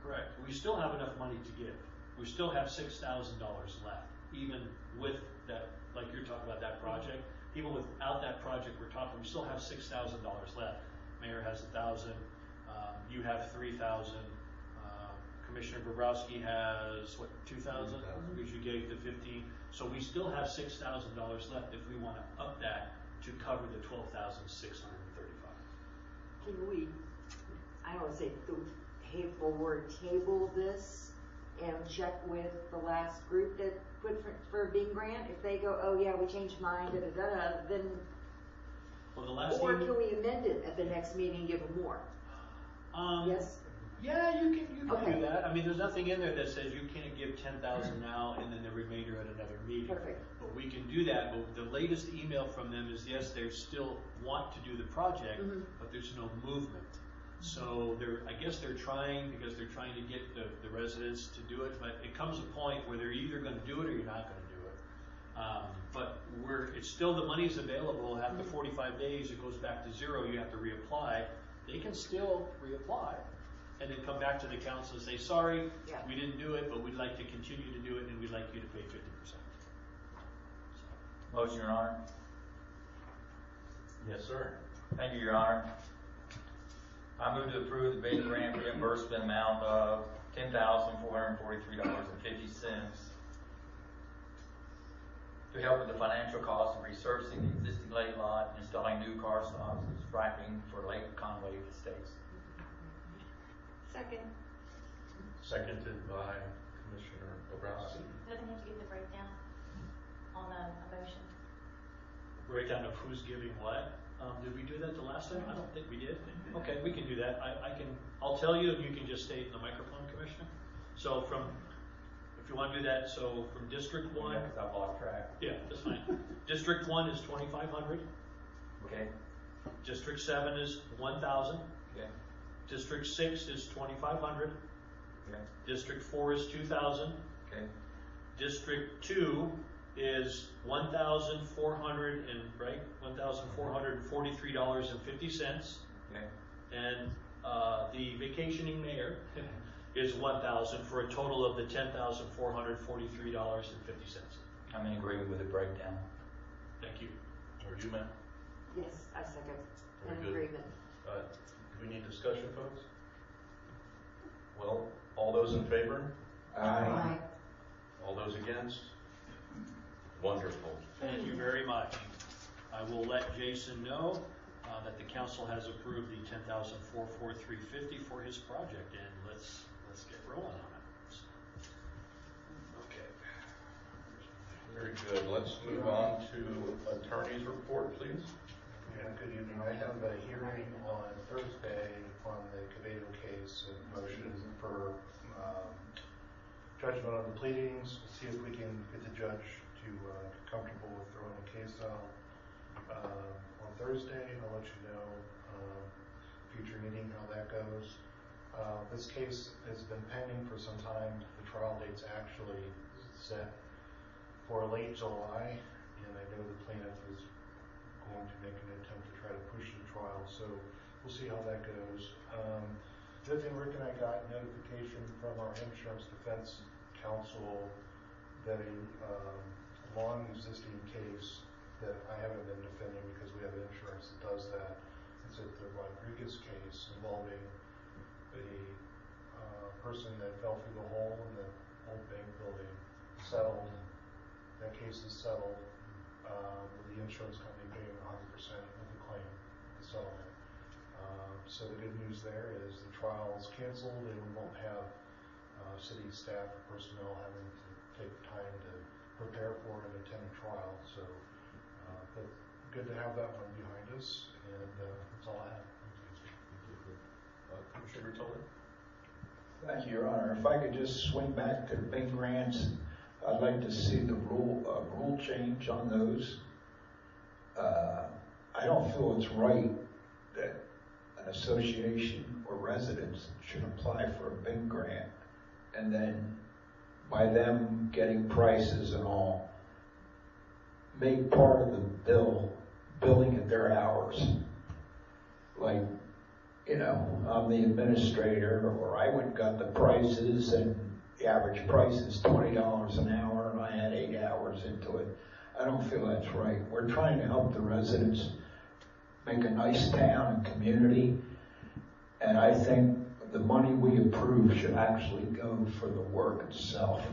correct. We still have enough money to give. We still have $6,000 left, even with that, like you're talking about that project. Even without that project we're talking, we still have $6,000 left. Mayor has 1,000, you have 3,000, Commissioner Bobrowski has, what, 2,000? Because you gave the 15. So we still have $6,000 left if we want to up that to cover the 12,635.
Can we, I don't want to say the word table this and check with the last group that put for a Bing grant? If they go, oh yeah, we changed mind, then,
Well, the last
or can we amend it at the next meeting and give them more? Yes?
Yeah, you can
Okay.
do that. I mean, there's nothing in there that says you can't give 10,000 now and then the remainder at another meeting.
Perfect.
But we can do that. But the latest email from them is yes, they still want to do the project, but there's no movement. So I guess they're trying because they're trying to get the residents to do it. But it comes a point where they're either going to do it or you're not going to do it. But it's still, the money's available. After 45 days, it goes back to zero. You have to reapply. They can still reapply and then come back to the council and say, sorry, we didn't do it, but we'd like to continue to do it and we'd like you to pay 50%.
Motion, Your Honor.
Yes, sir.
Thank you, Your Honor. I move to approve the Bing grant reimbursement amount of $10,443.50 to help with the financial cost of resurfacing the existing lake lot, installing new car stops, and striping for Lake Conway Estates.
Second.
Seconded by Commissioner Bobrowski.
Doesn't have to give the breakdown on a motion.
Breakdown of who's giving what. Did we do that the last time? I don't think we did. Okay, we can do that. I'll tell you and you can just state in the microphone, Commissioner. So if you want to do that, so from District 1.
Yeah, because I've lost track.
Yeah, that's fine. District 1 is 2,500.
Okay.
District 7 is 1,000.
Okay.
District 6 is 2,500.
Okay.
District 4 is 2,000.
Okay.
District 2 is $1,443.50.
Okay.
And the vacationing mayor is 1,000 for a total of the $10,443.50.
I'm in agreement with the breakdown.
Thank you.
Are you, Matt?
Yes, I second.
Very
In
good.
agreement.
Do we need discussion, folks? Well, all those in favor?
Aye.
All those against? Wonderful.
Thank you very much. I will let Jason know that the council has approved the $10,443.50 for his project, and let's get rolling on it. Okay.
Very good. Let's move on to attorney's report, please.
Yeah, good evening. I have a hearing on Thursday on the Cabedo case and motion for judgment on the pleadings. We'll see if we can get the judge to get comfortable with throwing the case out on Thursday. I'll let you know future meeting how that goes. This case has been pending for some time. The trial date's actually set for late July, and I know the plaintiff is going to make an attempt to try to push the trial, so we'll see how that goes. The other thing, Rick and I got notification from our insurance defense counsel that a long existing case that I haven't been defending because we have insurance that does that. It's the Rodriguez case involving a person that fell through the hole in the old bank building, settled. That case is settled with the insurance company paying 100% of the claim, the settlement. So the good news there is the trial is canceled and we won't have city staff or personnel having to take time to prepare for and attend a trial. So but good to have that one behind us, and that's all I have.
Commissioner Bertolli?
Thank you, Your Honor. If I could just swing back to the big grants, I'd like to see the rule change on those. I don't feel it's right that an association or residents should apply for a big grant and then by them getting prices and all, make part of the billing at their hours. Like, you know, I'm the administrator, or I went and got the prices, and the average price is $20 an hour, and I had 8 hours into it. I don't feel that's right. We're trying to help the residents make a nice town and community, and I think the money we approve should actually go for the work itself,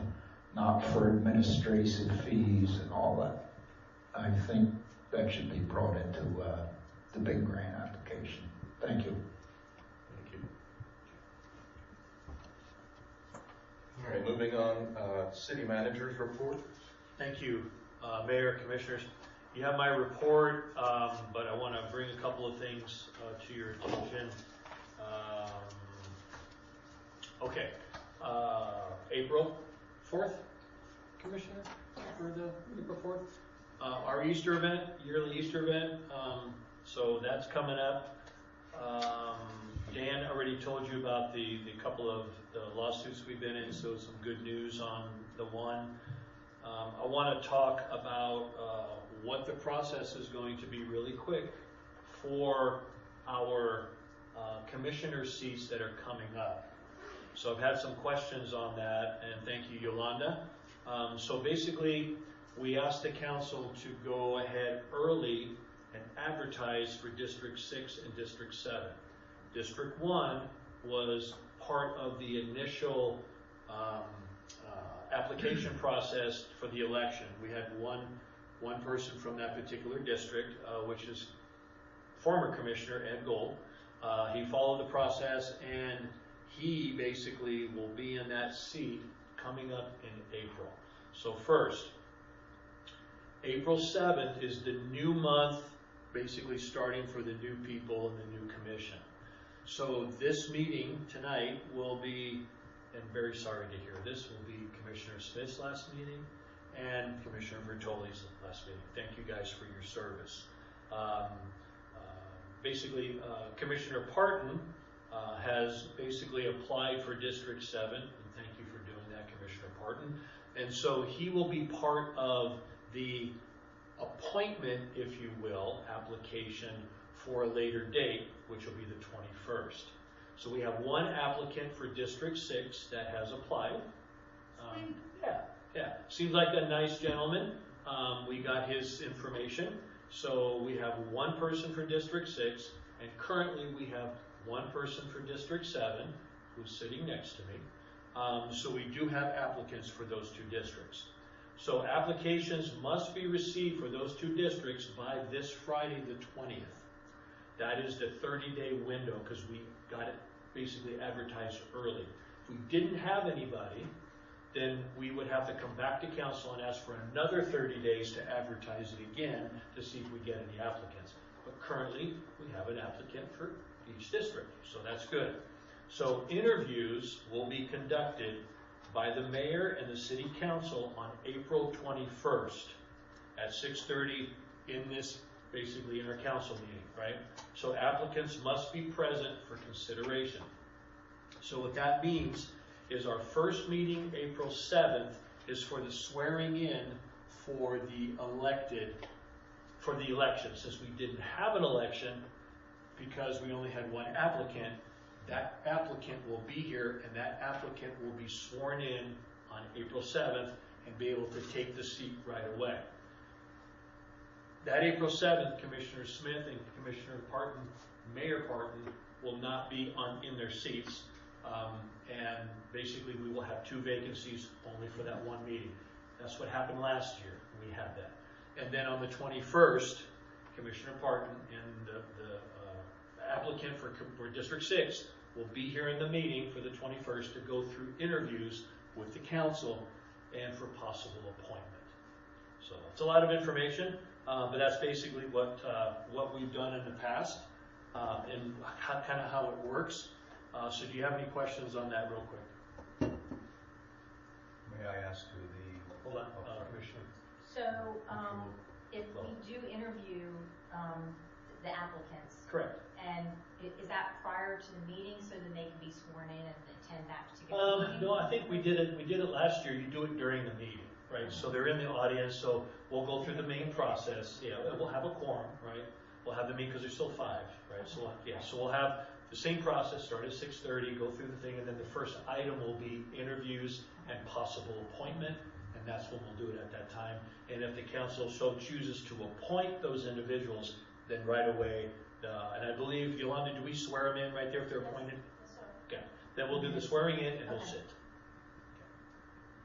not for administrative fees and all that. I think that should be brought into the big grant application. Thank you.
Thank you. All right, moving on, city manager's report.
Thank you, Mayor, Commissioners. You have my report, but I want to bring a couple of things to your attention. Okay, April 4th, Commissioner, for the April 4th. Our Easter event, yearly Easter event, so that's coming up. Dan already told you about the couple of the lawsuits we've been in, so some good news on the one. I want to talk about what the process is going to be really quick for our commissioner seats that are coming up. So I've had some questions on that, and thank you, Yolanda. So basically, we asked the council to go ahead early and advertise for District 6 and District 7. District 1 was part of the initial application process for the election. We had one person from that particular district, which is former Commissioner Ed Gold. He followed the process, and he basically will be in that seat coming up in April. So first, April 7th is the new month, basically starting for the new people and the new commission. So this meeting tonight will be, and very sorry to hear this, will be Commissioner Smith's last meeting and Commissioner Bertolli's last meeting. Thank you guys for your service. Basically, Commissioner Parton has basically applied for District 7, and thank you for doing that, Commissioner Parton. And so he will be part of the appointment, if you will, application for a later date, which will be the 21st. So we have one applicant for District 6 that has applied. Yeah. Seems like a nice gentleman. We got his information. So we have one person for District 6, and currently we have one person for District 7, who's sitting next to me. So we do have applicants for those two districts. So applications must be received for those two districts by this Friday the 20th. That is the 30-day window, because we got it basically advertised early. If we didn't have anybody, then we would have to come back to council and ask for another 30 days to advertise it again to see if we get any applicants. But currently, we have an applicant for each district, so that's good. So interviews will be conducted by the mayor and the city council on April 21st at 6:30 in this, basically in our council meeting, right? So applicants must be present for consideration. So what that means is our first meeting, April 7th, is for the swearing in for the election. Since we didn't have an election, because we only had one applicant, that applicant will be here, and that applicant will be sworn in on April 7th and be able to take the seat right away. That April 7th, Commissioner Smith and Commissioner Parton, Mayor Parton, will not be in their seats, and basically we will have two vacancies only for that one meeting. That's what happened last year. We had that. And then on the 21st, Commissioner Parton and the applicant for District 6 will be here in the meeting for the 21st to go through interviews with the council and for possible appointment. So it's a lot of information, but that's basically what we've done in the past and kind of how it works. So do you have any questions on that real quick?
May I ask who the?
Hold on, Commissioner.
So, if we do interview, the applicants.
Correct.
And is that prior to the meeting so that they can be sworn in and attend that particular meeting?
No, I think we did it last year. You do it during the meeting, right? So they're in the audience, so we'll go through the main process. Yeah, we'll have a quorum, right? We'll have the meeting, because there's still 5, right? So, yeah, so we'll have the same process, start at 6:30, go through the thing, and then the first item will be interviews and possible appointment, and that's when we'll do it at that time. And if the council so chooses to appoint those individuals, then right away, and I believe, Yolanda, do we swear them in right there if they're appointed?
Yes, sir.
Okay, then we'll do the swearing in and we'll
Okay.
sit. Okay.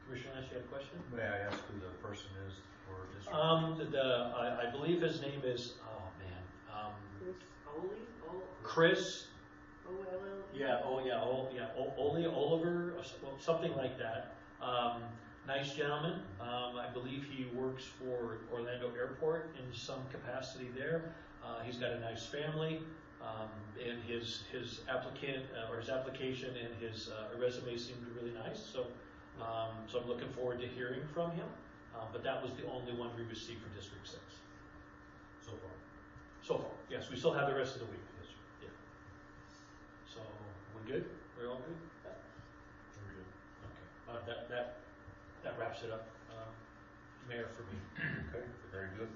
Commissioner Nash, you have a question?
May I ask who the person is for district?
I believe his name is, Chris. Oliver, or something like that. Nice gentleman. I believe he works for Orlando Airport in some capacity there. He's got a nice family, and his application and his resume seemed really nice. So I'm looking forward to hearing from him. But that was the only one we received for District 6.
So far.
So far, yes. We still have the rest of the week. Yes, sir. Yeah. So we good? We're all good?
Very good.
Okay. That wraps it up, Mayor, for me.
Okay, very good.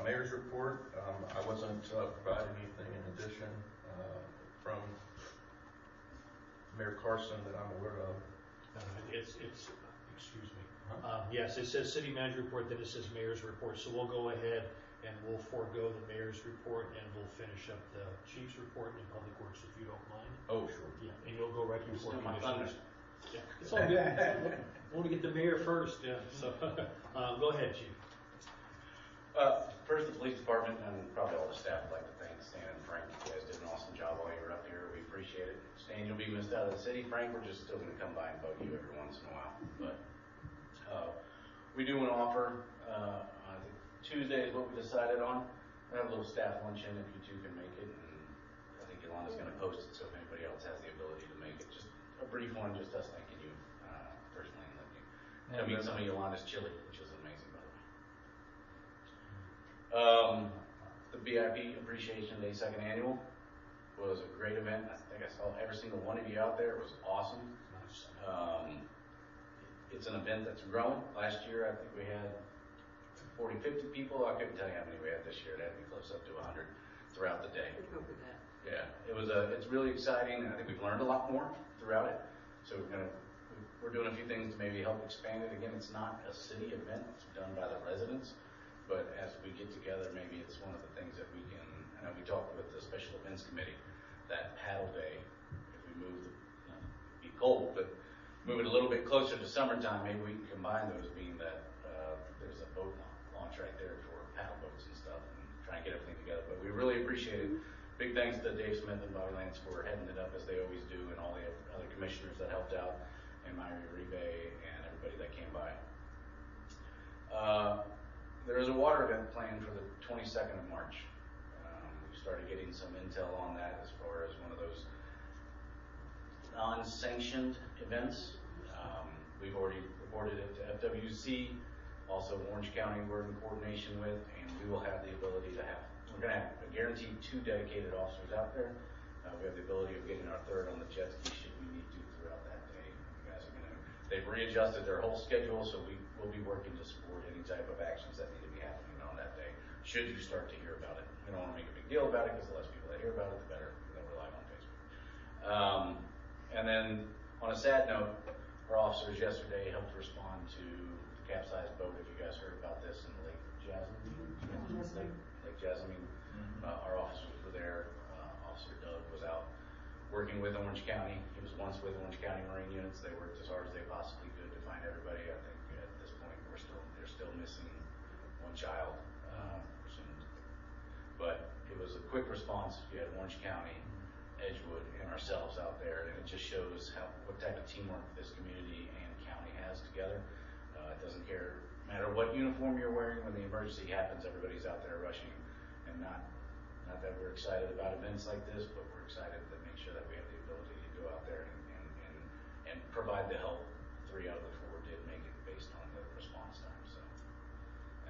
Mayor's report, I wasn't provided anything in addition from Mayor Carson that I'm aware of.
It's excuse me. Yes, it says city manager report, then it says mayor's report. So we'll go ahead and we'll forego the mayor's report and we'll finish up the chief's report in public works, if you don't mind.
Oh, sure.
Yeah, and you'll go right before
Steal my
commissioners. Yeah, it's all good. I want to get the mayor first, yeah. So, go ahead, chief.
First, the police department and probably all the staff would like to thank Stan and Frank. You guys did an awesome job while you were up here. We appreciate it. Stan, you'll be missed out of the city. Frank, we're just still going to come by and bug you every once in a while. But we do want to offer, I think Tuesday is what we decided on. We have a little staff luncheon if you two can make it. And I think Yolanda's going to post it so if anybody else has the ability to make it. Just a brief one, just us thanking you personally and letting you. And I mean, some of Yolanda's chili, which is amazing, by the way. The BIP Appreciation Day 2nd Annual was a great event. I think I saw every single one of you out there. It was awesome. It's an event that's growing. Last year, I think we had 40, 50 people. I couldn't tell you how many we had this year. It had to be close up to 100 throughout the day. Yeah, it's really exciting, and I think we've learned a lot more throughout it. So we're doing a few things to maybe help expand it. Again, it's not a city event. It's done by the residents. But as we get together, maybe it's one of the things that we can, I know we talked with the Special Events Committee, that paddle day, if we move, it'd be cold, but move it a little bit closer to summertime, maybe we can combine those, being that there's a boat launch right there for paddle boats and stuff, and try and get everything together. But we really appreciate it. Big thanks to Dave Smith and Bobby Lance for heading it up as they always do, and all the other commissioners that helped out, and Myri Uribe and everybody that came by. There is a water event planned for the 22nd of March. We started getting some intel on that as far as one of those non-sanctioned events. We've already reported it to FWC, also Orange County we're in coordination with, and we will have the ability to we're going to have a guaranteed 2 dedicated officers out there. We have the ability of getting our 3rd on the jet ski should we need to throughout that day. You guys are they've readjusted their whole schedule, so we will be working to support any type of actions that need to be happening on that day, should you start to hear about it. We don't want to make a big deal about it, because the less people that hear about it, the better. That we're live on Facebook. And then, on a sad note, our officers yesterday helped respond to the capsized boat. If you guys heard about this in Lake Jasmine, Lake Jasmine, our officers were there. Officer Doug was out working with Orange County. He was once with Orange County Marine units. They worked as hard as they possibly could to find everybody. I think at this point they're still missing one child, presumed. But it was a quick response. You had Orange County, Edgewood, and ourselves out there, and it just shows what type of teamwork this community and county has together. It doesn't matter what uniform you're wearing. When the emergency happens, everybody's out there rushing, and not Not that we're excited about events like this, but we're excited to make sure that we have the ability to go out there and provide the help. 3 out of the 4 did make it based on the response time, so,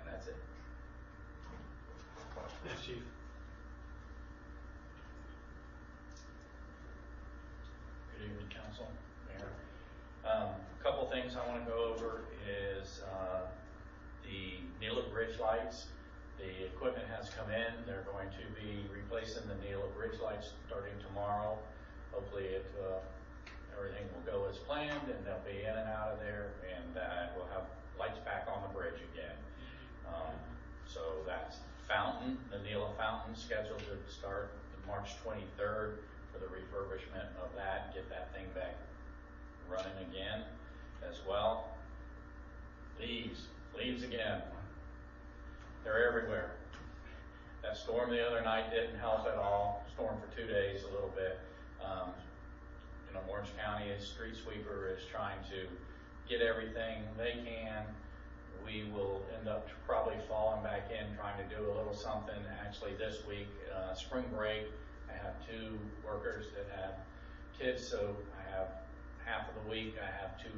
and that's it.
Yes, Chief.
Good evening, Council, Mayor. A couple things I want to go over is the Neela Bridge lights. The equipment has come in. They're going to be replacing the Neela Bridge lights starting tomorrow. Hopefully everything will go as planned and they'll be in and out of there, and we'll have lights back on the bridge again. So that's fountain, the Neela fountain, scheduled to start March 23rd for the refurbishment of that, get that thing back running again as well. Leaves again. They're everywhere. That storm the other night didn't help at all. Storm for 2 days a little bit. Orange County street sweeper is trying to get everything they can. We will end up probably falling back in, trying to do a little something. Actually this week, spring break, I have 2 workers that have kids, so I have half of the week. I have 2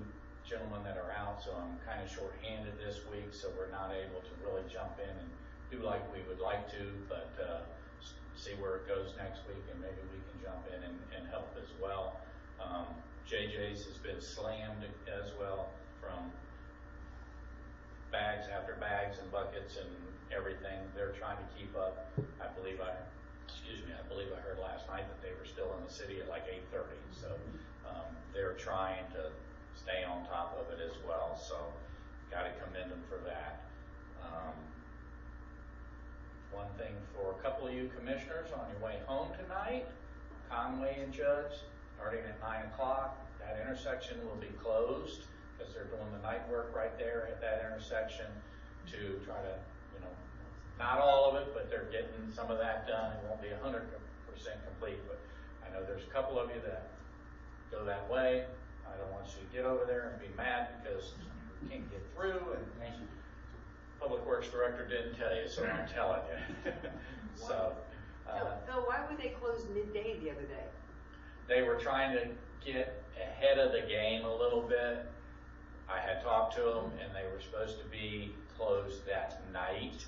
gentlemen that are out, so I'm kind of short-handed this week, so we're not able to really jump in and do like we would like to, but see where it goes next week, and maybe we can jump in and help as well. JJ's has been slammed as well, from bags after bags and buckets and everything. They're trying to keep up. I believe I heard last night that they were still in the city at like 8:30. So they're trying to stay on top of it as well. So got to commend them for that. One thing for a couple of you commissioners on your way home tonight, Conway and Judge, starting at 9 o'clock, that intersection will be closed because they're doing the night work right there at that intersection to try to, not all of it, but they're getting some of that done. It won't be 100% complete, but I know there's a couple of you that go that way. I don't want you to get over there and be mad because you can't get through, and Public Works Director didn't tell you, so I'm telling you. So,
Phil, why were they closed midday the other day?
they were trying to get ahead of the game a little bit. I had talked to them, and they were supposed to be closed that night.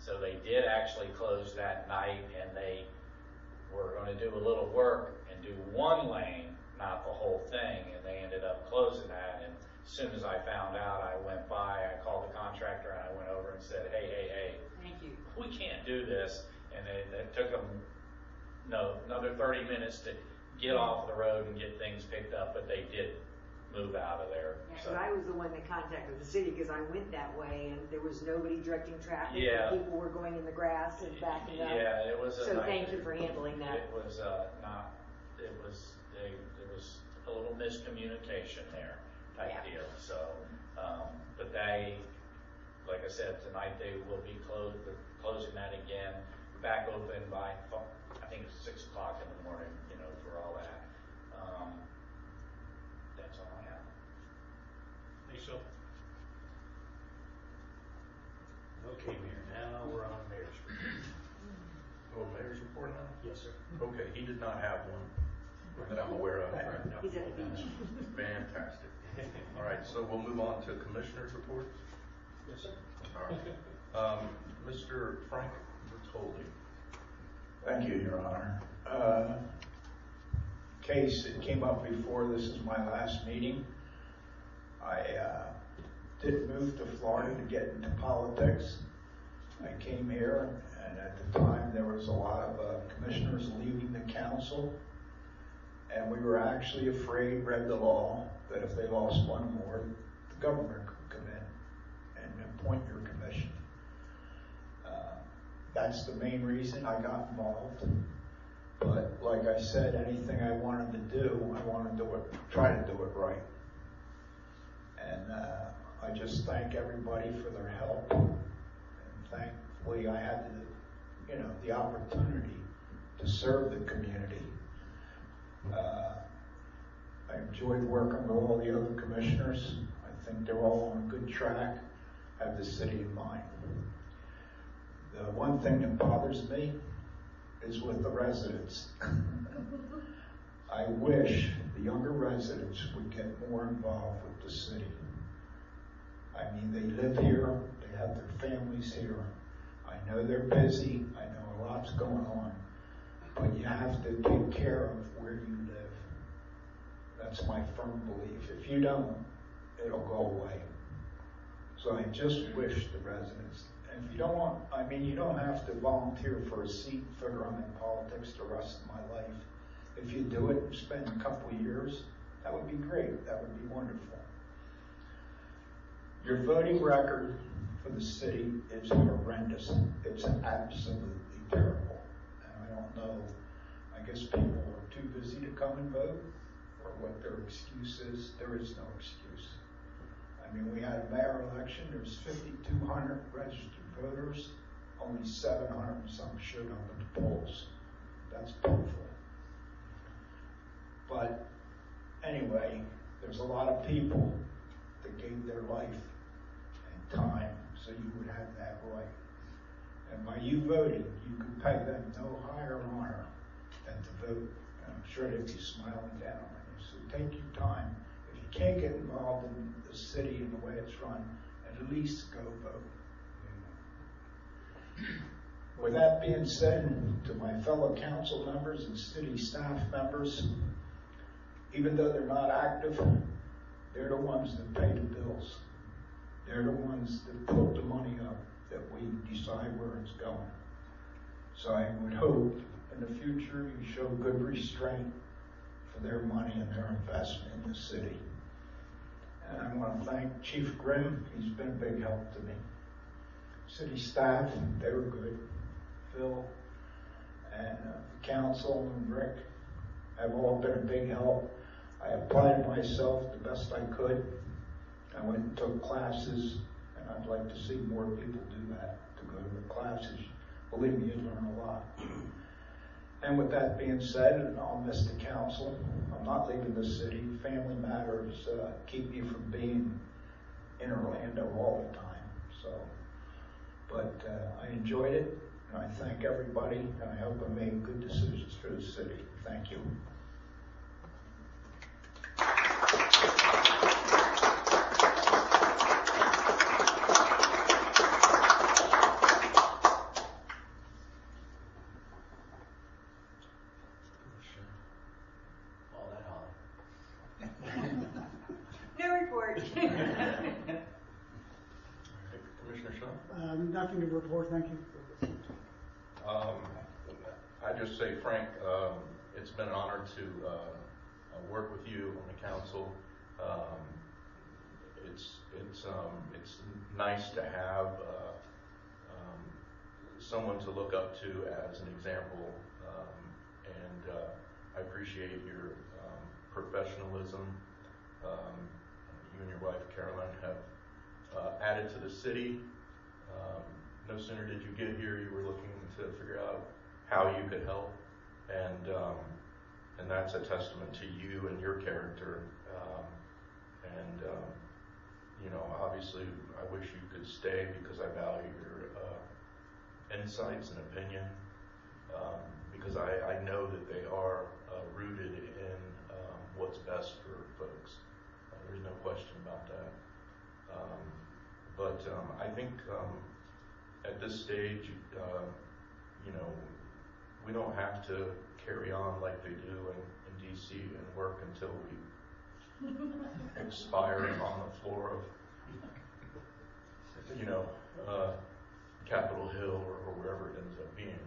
So they did actually close that night, and they were going to do a little work and do 1 lane, not the whole thing, and they ended up closing that. And as soon as I found out, I went by, I called the contractor, and I went over and said, hey,
thank you.
We can't do this. And it took them another 30 minutes to get off the road and get things picked up, but they did move out of there.
So I was the one that contacted the city because I went that way and there was nobody directing traffic.
Yeah.
And people were going in the grass and backing up.
Yeah, it was.
So thank you for handling that.
It was there was a little miscommunication there type deal. So, but they, like I said, tonight they will be closing that again, back open by, I think it's 6 o'clock in the morning, for all that. That's all I have.
Thanks, Phil.
Okay, Mayor, now we're on Mayor's report.
Oh, mayor's report now?
Yes, sir.
Okay, he did not have one that I'm aware of.
He's at the beach.
Fantastic. All right, so we'll move on to commissioners' reports.
Yes, sir.
All right. Mr. Frank Bertoldi.
Thank you, Your Honor. Case, it came up before, this is my last meeting. I didn't move to Florida to get into politics. I came here, and at the time there was a lot of commissioners leaving the council, and we were actually afraid, read the law, that if they lost one more, the government could come in and appoint your commission. That's the main reason I got involved. But like I said, anything I wanted to do, I wanted to try to do it right. And I just thank everybody for their help. And thankfully I had the opportunity to serve the community. I enjoyed working with all the other commissioners. I think they're all on a good track, have the city in mind. The one thing that bothers me is with the residents. I wish the younger residents would get more involved with the city. I mean, they live here, they have their families here. I know they're busy, I know a lot's going on, but you have to take care of where you live. That's my firm belief. If you don't, it'll go away. So I just wish the residents, and if you don't want, I mean, you don't have to volunteer for a seat, figure I'm in politics the rest of my life. If you do it and spend a couple of years, that would be great. That would be wonderful. Your voting record for the city is horrendous. It's absolutely terrible. And I don't know, I guess people are too busy to come and vote, or what their excuse is. There is no excuse. I mean, we had a mayor election, there's 5,200 registered voters, only 700 and some showed up at the polls. That's pitiful. But anyway, there's a lot of people that gave their life and time so you would have that right. And by you voting, you can pay them no higher honor than to vote. And I'm sure they'd be smiling down on you. So take your time. If you can't get involved in the city and the way it's run, at least go vote. With that being said, to my fellow council members and city staff members, even though they're not active, they're the ones that pay the bills. They're the ones that put the money up that we decide where it's going. So I would hope in the future you show good restraint for their money and their investment in the city. And I want to thank Chief Grimm. He's been a big help to me. City staff, they were good. Phil and the council and Rick have all been a big help. I applied myself the best I could. I went and took classes, and I'd like to see more people do that, to go to the classes. Believe me, you learn a lot. And with that being said, and I'll miss the council, I'm not leaving the city. Family matters keep me from being in Orlando all the time. But I enjoyed it, and I thank everybody, and I hope I made good decisions for the city. Thank you.
All that holly.
No report.
Commissioner Shaw?
Nothing to report, thank you.
I just say, Frank, it's been an honor to work with you on the council. It's nice to have someone to look up to as an example, and I appreciate your professionalism. You and your wife, Carolyn, have added to the city. No sooner did you get here, you were looking to figure out how you could help, and that's a testament to you and your character. Obviously, I wish you could stay because I value your insights and opinion, because I know that they are rooted in what's best for folks. There's no question about that. But I think at this stage, we don't have to carry on like they do in DC and work until we expire on the floor of, Capitol Hill or wherever it ends up being.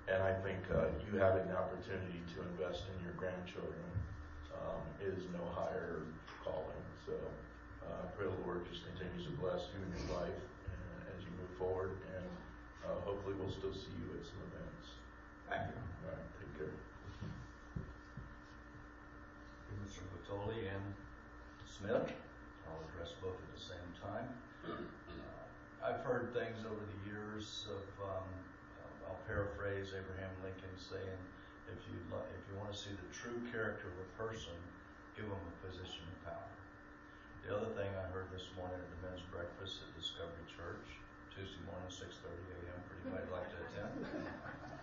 And I think you having the opportunity to invest in your grandchildren is no higher calling. So I pray the Lord just continues to bless you and your life as you move forward, and hopefully we'll still see you at some events.
Thank you.
All right, take care.
Mr. Vitoli and Smith, I'll address both at the same time. I've heard things over the years of, I'll paraphrase Abraham Lincoln saying, if you want to see the true character of a person, give them a position of power. The other thing I heard this morning at the men's breakfast at Discovery Church Tuesday morning, 6:30 a.m. For anybody who'd like to attend.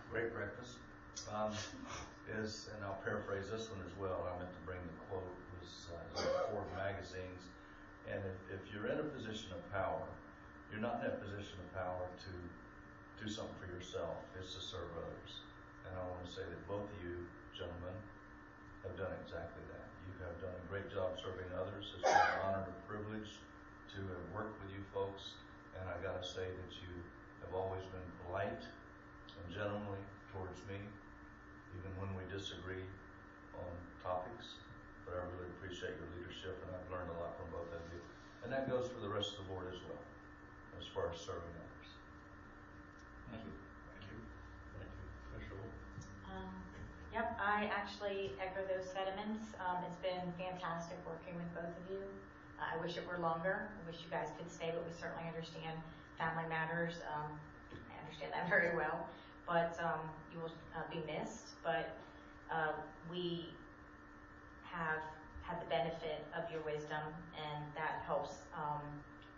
Great breakfast. And I'll paraphrase this one as well. I meant to bring the quote, was Ford magazines. And if you're in a position of power, you're not in a position of power to do something for yourself. It's to serve others. And I want to say that both of you gentlemen have done exactly that. You have done a great job serving others. It's been an honor and a privilege to have worked with you folks. And I got to say that you have always been polite and gentlemanly towards me, even when we disagree on topics. But I really appreciate your leadership, and I've learned a lot from both of you. And that goes for the rest of the board as well, as far as serving others.
Thank you.
Thank you. Thank you. Commissioner Wolf.
Yep, I actually echo those sentiments. It's been fantastic working with both of you. I wish it were longer. I wish you guys could stay, but we certainly understand family matters. I understand that very well. But you will be missed. But we have had the benefit of your wisdom, and that helps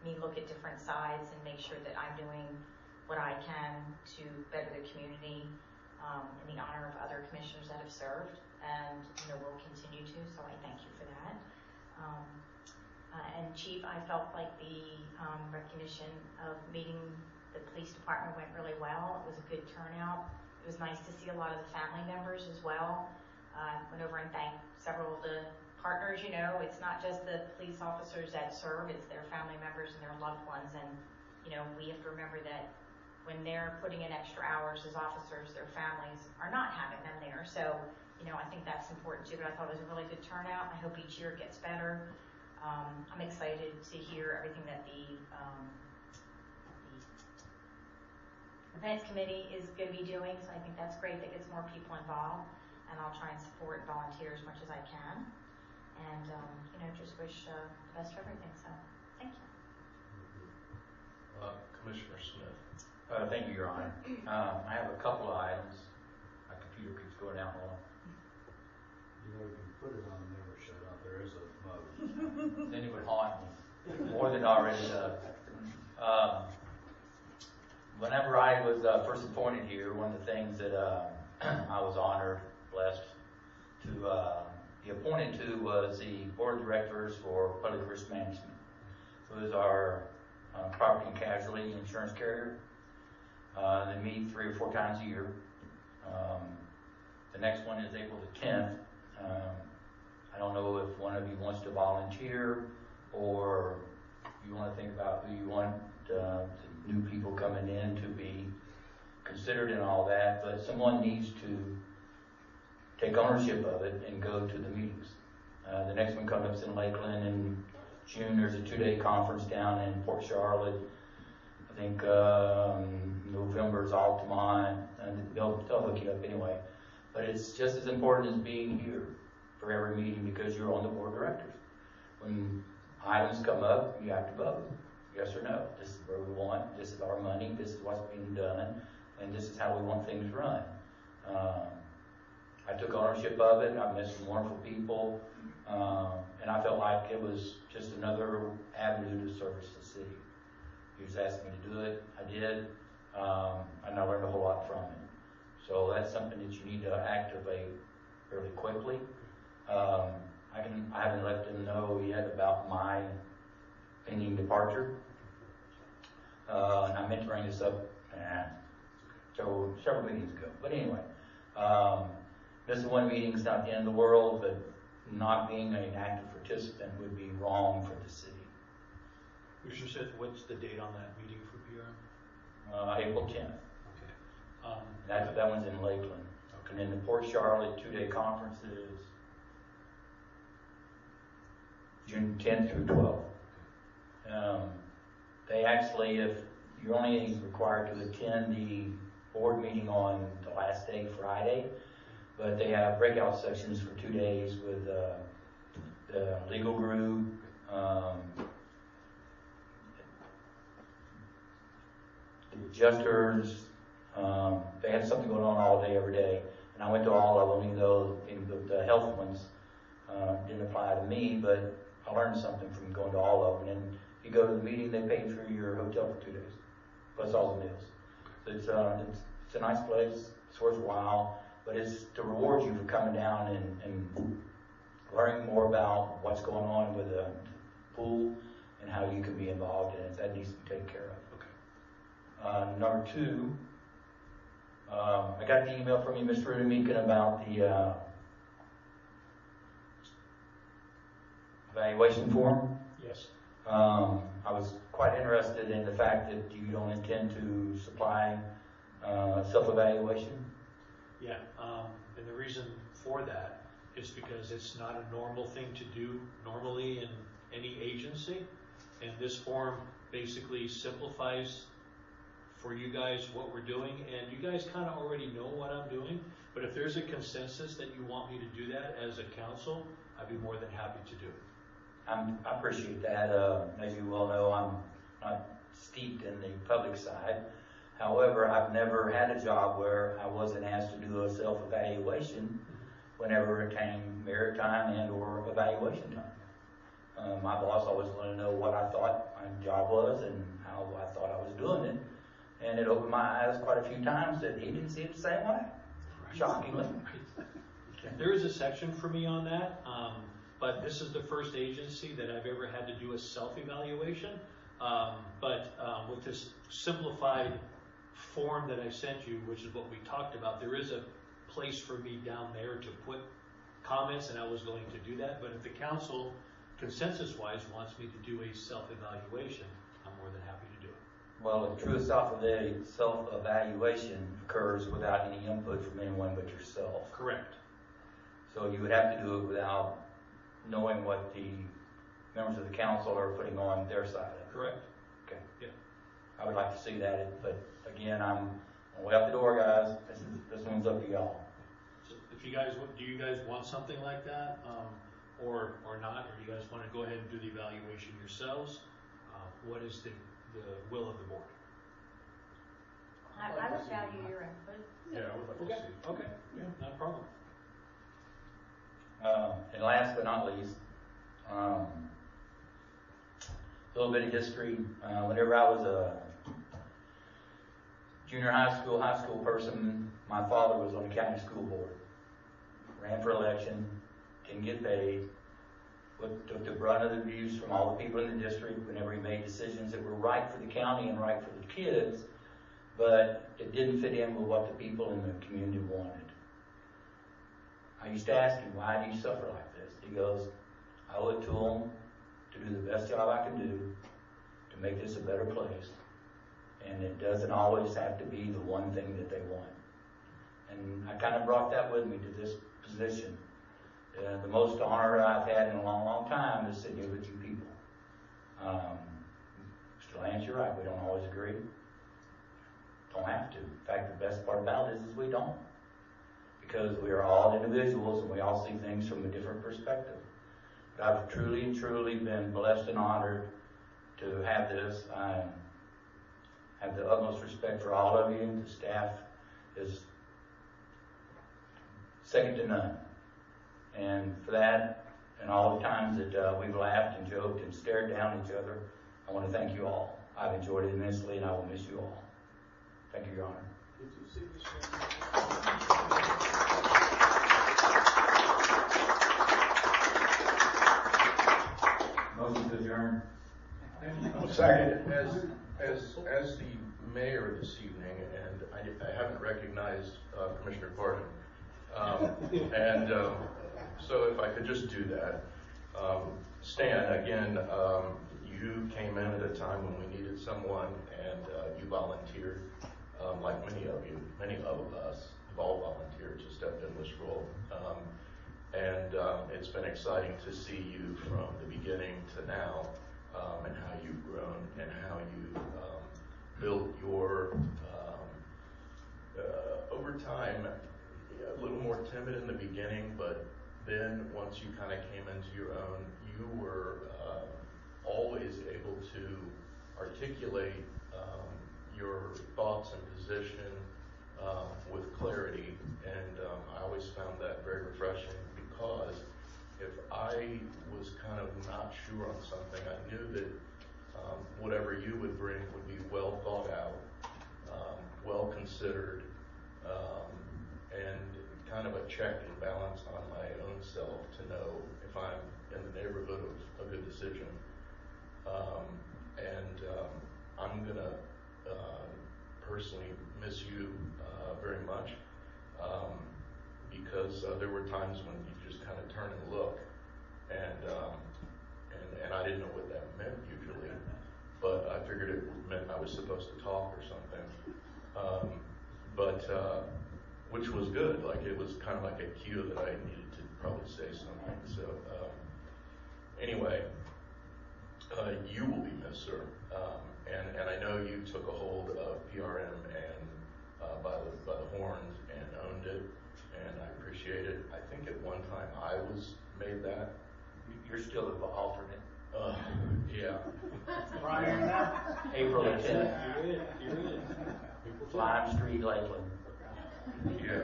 me look at different sides and make sure that I'm doing what I can to better the community in the honor of other commissioners that have served, and will continue to. So I thank you for that. And Chief, I felt like the recognition of meeting the police department went really well. It was a good turnout. It was nice to see a lot of the family members as well. Went over and thanked several of the partners. It's not just the police officers that serve, it's their family members and their loved ones. And, we have to remember that when they're putting in extra hours as officers, their families are not having them there. So, I think that's important too, but I thought it was a really good turnout. I hope each year it gets better. I'm excited to hear everything that the events committee is going to be doing, so I think that's great. That gets more people involved, and I'll try and support and volunteer as much as I can. And, just wish the best for everything, so thank you.
Commissioner Smith.
Thank you, Your Honor. I have a couple of items. My computer keeps going out long.
You can put it on never shut up. There is a mode.
Then it would haunt me more than it already does. Whenever I was first appointed here, one of the things that I was honored, blessed to be appointed to was the board of directors for public risk management. It was our property and casualty insurance carrier. They meet 3 or 4 times a year. The next one is April the 10th. I don't know if one of you wants to volunteer or you want to think about who you want the new people coming in to be considered and all that, but someone needs to take ownership of it and go to the meetings. The next one comes up in Lakeland in June. There's a 2-day conference down in Port Charlotte. I think November is Altamont, and they'll hook you up anyway. But it's just as important as being here for every meeting because you're on the board of directors. When items come up, you have to vote. Yes or no. This is where we want. This is our money. This is what's being done. And this is how we want things run. I took ownership of it. I met some wonderful people. And I felt like it was just another avenue to service the city. He was asking me to do it. I did. And I learned a whole lot from it. So that's something that you need to activate fairly quickly. I haven't let them know yet about my pending departure. And I meant to bring this up several meetings ago. But anyway, missing one meeting is not the end of the world, but not being an active participant would be wrong for the city.
Commissioner Smith, what's the date on that meeting for PR?
April 10th.
Okay.
That one's in Lakeland. Okay. And then the Port Charlotte 2-day conference is June 10th through 12th. They actually, if you're only required to attend the board meeting on the last day, Friday, but they have breakout sessions for 2 days with the legal group, the adjusters. They had something going on all day, every day. And I went to all of them, even though the health ones didn't apply to me, but I learned something from going to all of them. And if you go to the meeting, they pay for your hotel for 2 days. plus all the meals. So it's a nice place, it's worthwhile, but it's to reward you for coming down and learning more about what's going on with the pool and how you can be involved in it. That needs to be taken care of. Okay. Number 2, I got the email from you, Mr. Rudy Meekin, about the evaluation form.
Yes.
I was quite interested in the fact that you don't intend to supply self-evaluation.
Yeah, and the reason for that is because it's not a normal thing to do normally in any agency, and this form basically simplifies for you guys what we're doing, and you guys kind of already know what I'm doing, but if there's a consensus that you want me to do that as a council, I'd be more than happy to do it.
I appreciate that. As you well know, I'm not steeped in the public side. However, I've never had a job where I wasn't asked to do a self-evaluation whenever it came merit time and or evaluation time. My boss always wanted to know what I thought my job was and how I thought I was doing it. And it opened my eyes quite a few times that he didn't see it the same way, shockingly.
There is a section for me on that, but this is the first agency that I've ever had to do a self-evaluation. But with this simplified form that I sent you, which is what we talked about, there is a place for me down there to put comments, and I was going to do that. But if the council, consensus-wise, wants me to do a self-evaluation, I'm more than happy to do it.
Well, a true self-evaluation occurs without any input from anyone but yourself.
Correct.
So you would have to do it without knowing what the members of the council are putting on their side of it.
Correct.
Okay.
Yeah.
I would like to see that, but again, I'm way out the door, guys. This one's up to y'all.
So if you guys, do you guys want something like that, or not, or do you guys want to go ahead and do the evaluation yourselves? What is the will of the board?
I would value your input.
Yeah, I would like to see.
Okay, yeah, not a problem.
And last but not least, a little bit of history. Whenever I was a junior high school person, my father was on the county school board. Ran for election, didn't get paid, took the brunt of the abuse from all the people in the district whenever he made decisions that were right for the county and right for the kids, but it didn't fit in with what the people in the community wanted. I used to ask him, why do you suffer like this? He goes, I owe it to them to do the best job I can do to make this a better place. And it doesn't always have to be the one thing that they want. And I kind of brought that with me to this position. The most honor I've had in a long, long time is sitting here with you people. Mr. Lance, you're right. We don't always agree. Don't have to. In fact, the best part about it is we don't. Because we are all individuals and we all see things from a different perspective. But I've truly and truly been blessed and honored to have this. I have the utmost respect for all of you. The staff is second to none. And for that, and all the times that we've laughed and joked and stared down at each other, I want to thank you all. I've enjoyed it immensely, and I will miss you all. Thank you, Your Honor. Motion to adjourn.
Second. As the mayor this evening, and I haven't recognized Commissioner Gordon, so if I could just do that. Stan, again, you came in at a time when we needed someone, and you volunteered, like many of us have all volunteered to step in this role. And it's been exciting to see you from the beginning to now, and how you've grown and how you've built your, over time, a little more timid in the beginning, but then once you kind of came into your own, you were always able to articulate your thoughts and position with clarity, and I always found that very refreshing, because if I was kind of not sure on something, I knew that whatever you would bring would be well thought out considered, and kind of a check and balance on my own self to know if I'm in the neighborhood of a good decision. I'm gonna personally miss you very much, because there were times when you just kind of turn and look, and I didn't know what that meant usually, but I figured it meant I was supposed to talk or something. Which was good. Like, it was kind of like a cue that I needed to probably say something. So anyway, you will be missed, sir. And I know you took a hold of PRM and by the horns and owned it, and I appreciate it. I think at one time I was made that.
You're still the alternate.
Yeah.
Brian, now?
April 10th. You're in. Lime Street, Lakeland.
Yeah.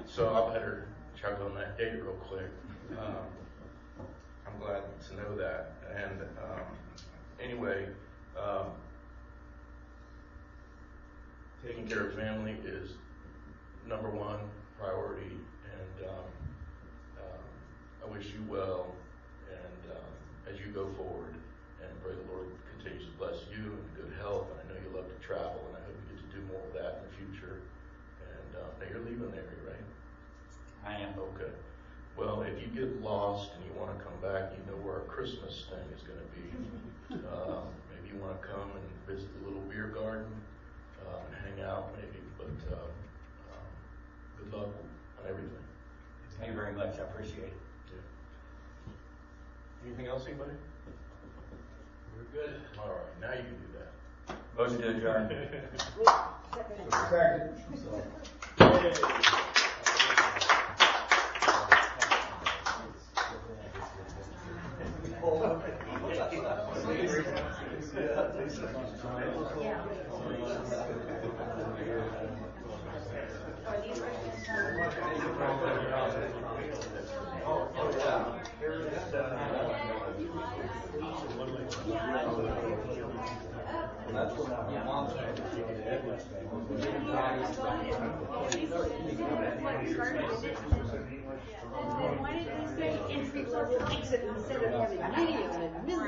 So I better check on that date real quick. I'm glad to know that. And anyway, taking care of family is number one priority, and I wish you well, and as you go forward, and pray the Lord continues to bless you and good health. And I know you love to travel, and I hope you get to do more of that in the future. And now you're leaving the area, right?
I am.
Okay. Well, if you get lost and you want to come back, you know where our Christmas thing is going to be. Maybe you want to come and visit the little beer garden and hang out, maybe. But good luck on everything.
Thank you very much. I appreciate it.
Yeah. Anything else, anybody? We're good. All right. Now you can do that.
Motion to adjourn.
Why didn't they say entry level exit instead of having medium and mid?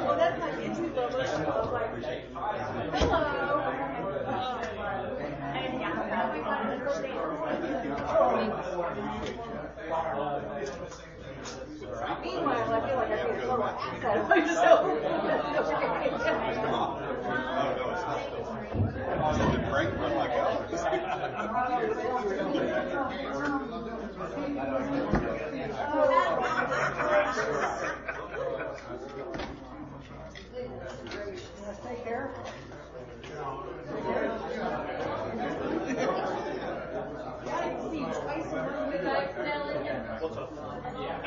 Well, that's like entry level of like, hello. And yeah, everybody understands. Meanwhile, I feel like I feel a little asshole myself. Take care.
What's up?
Yeah.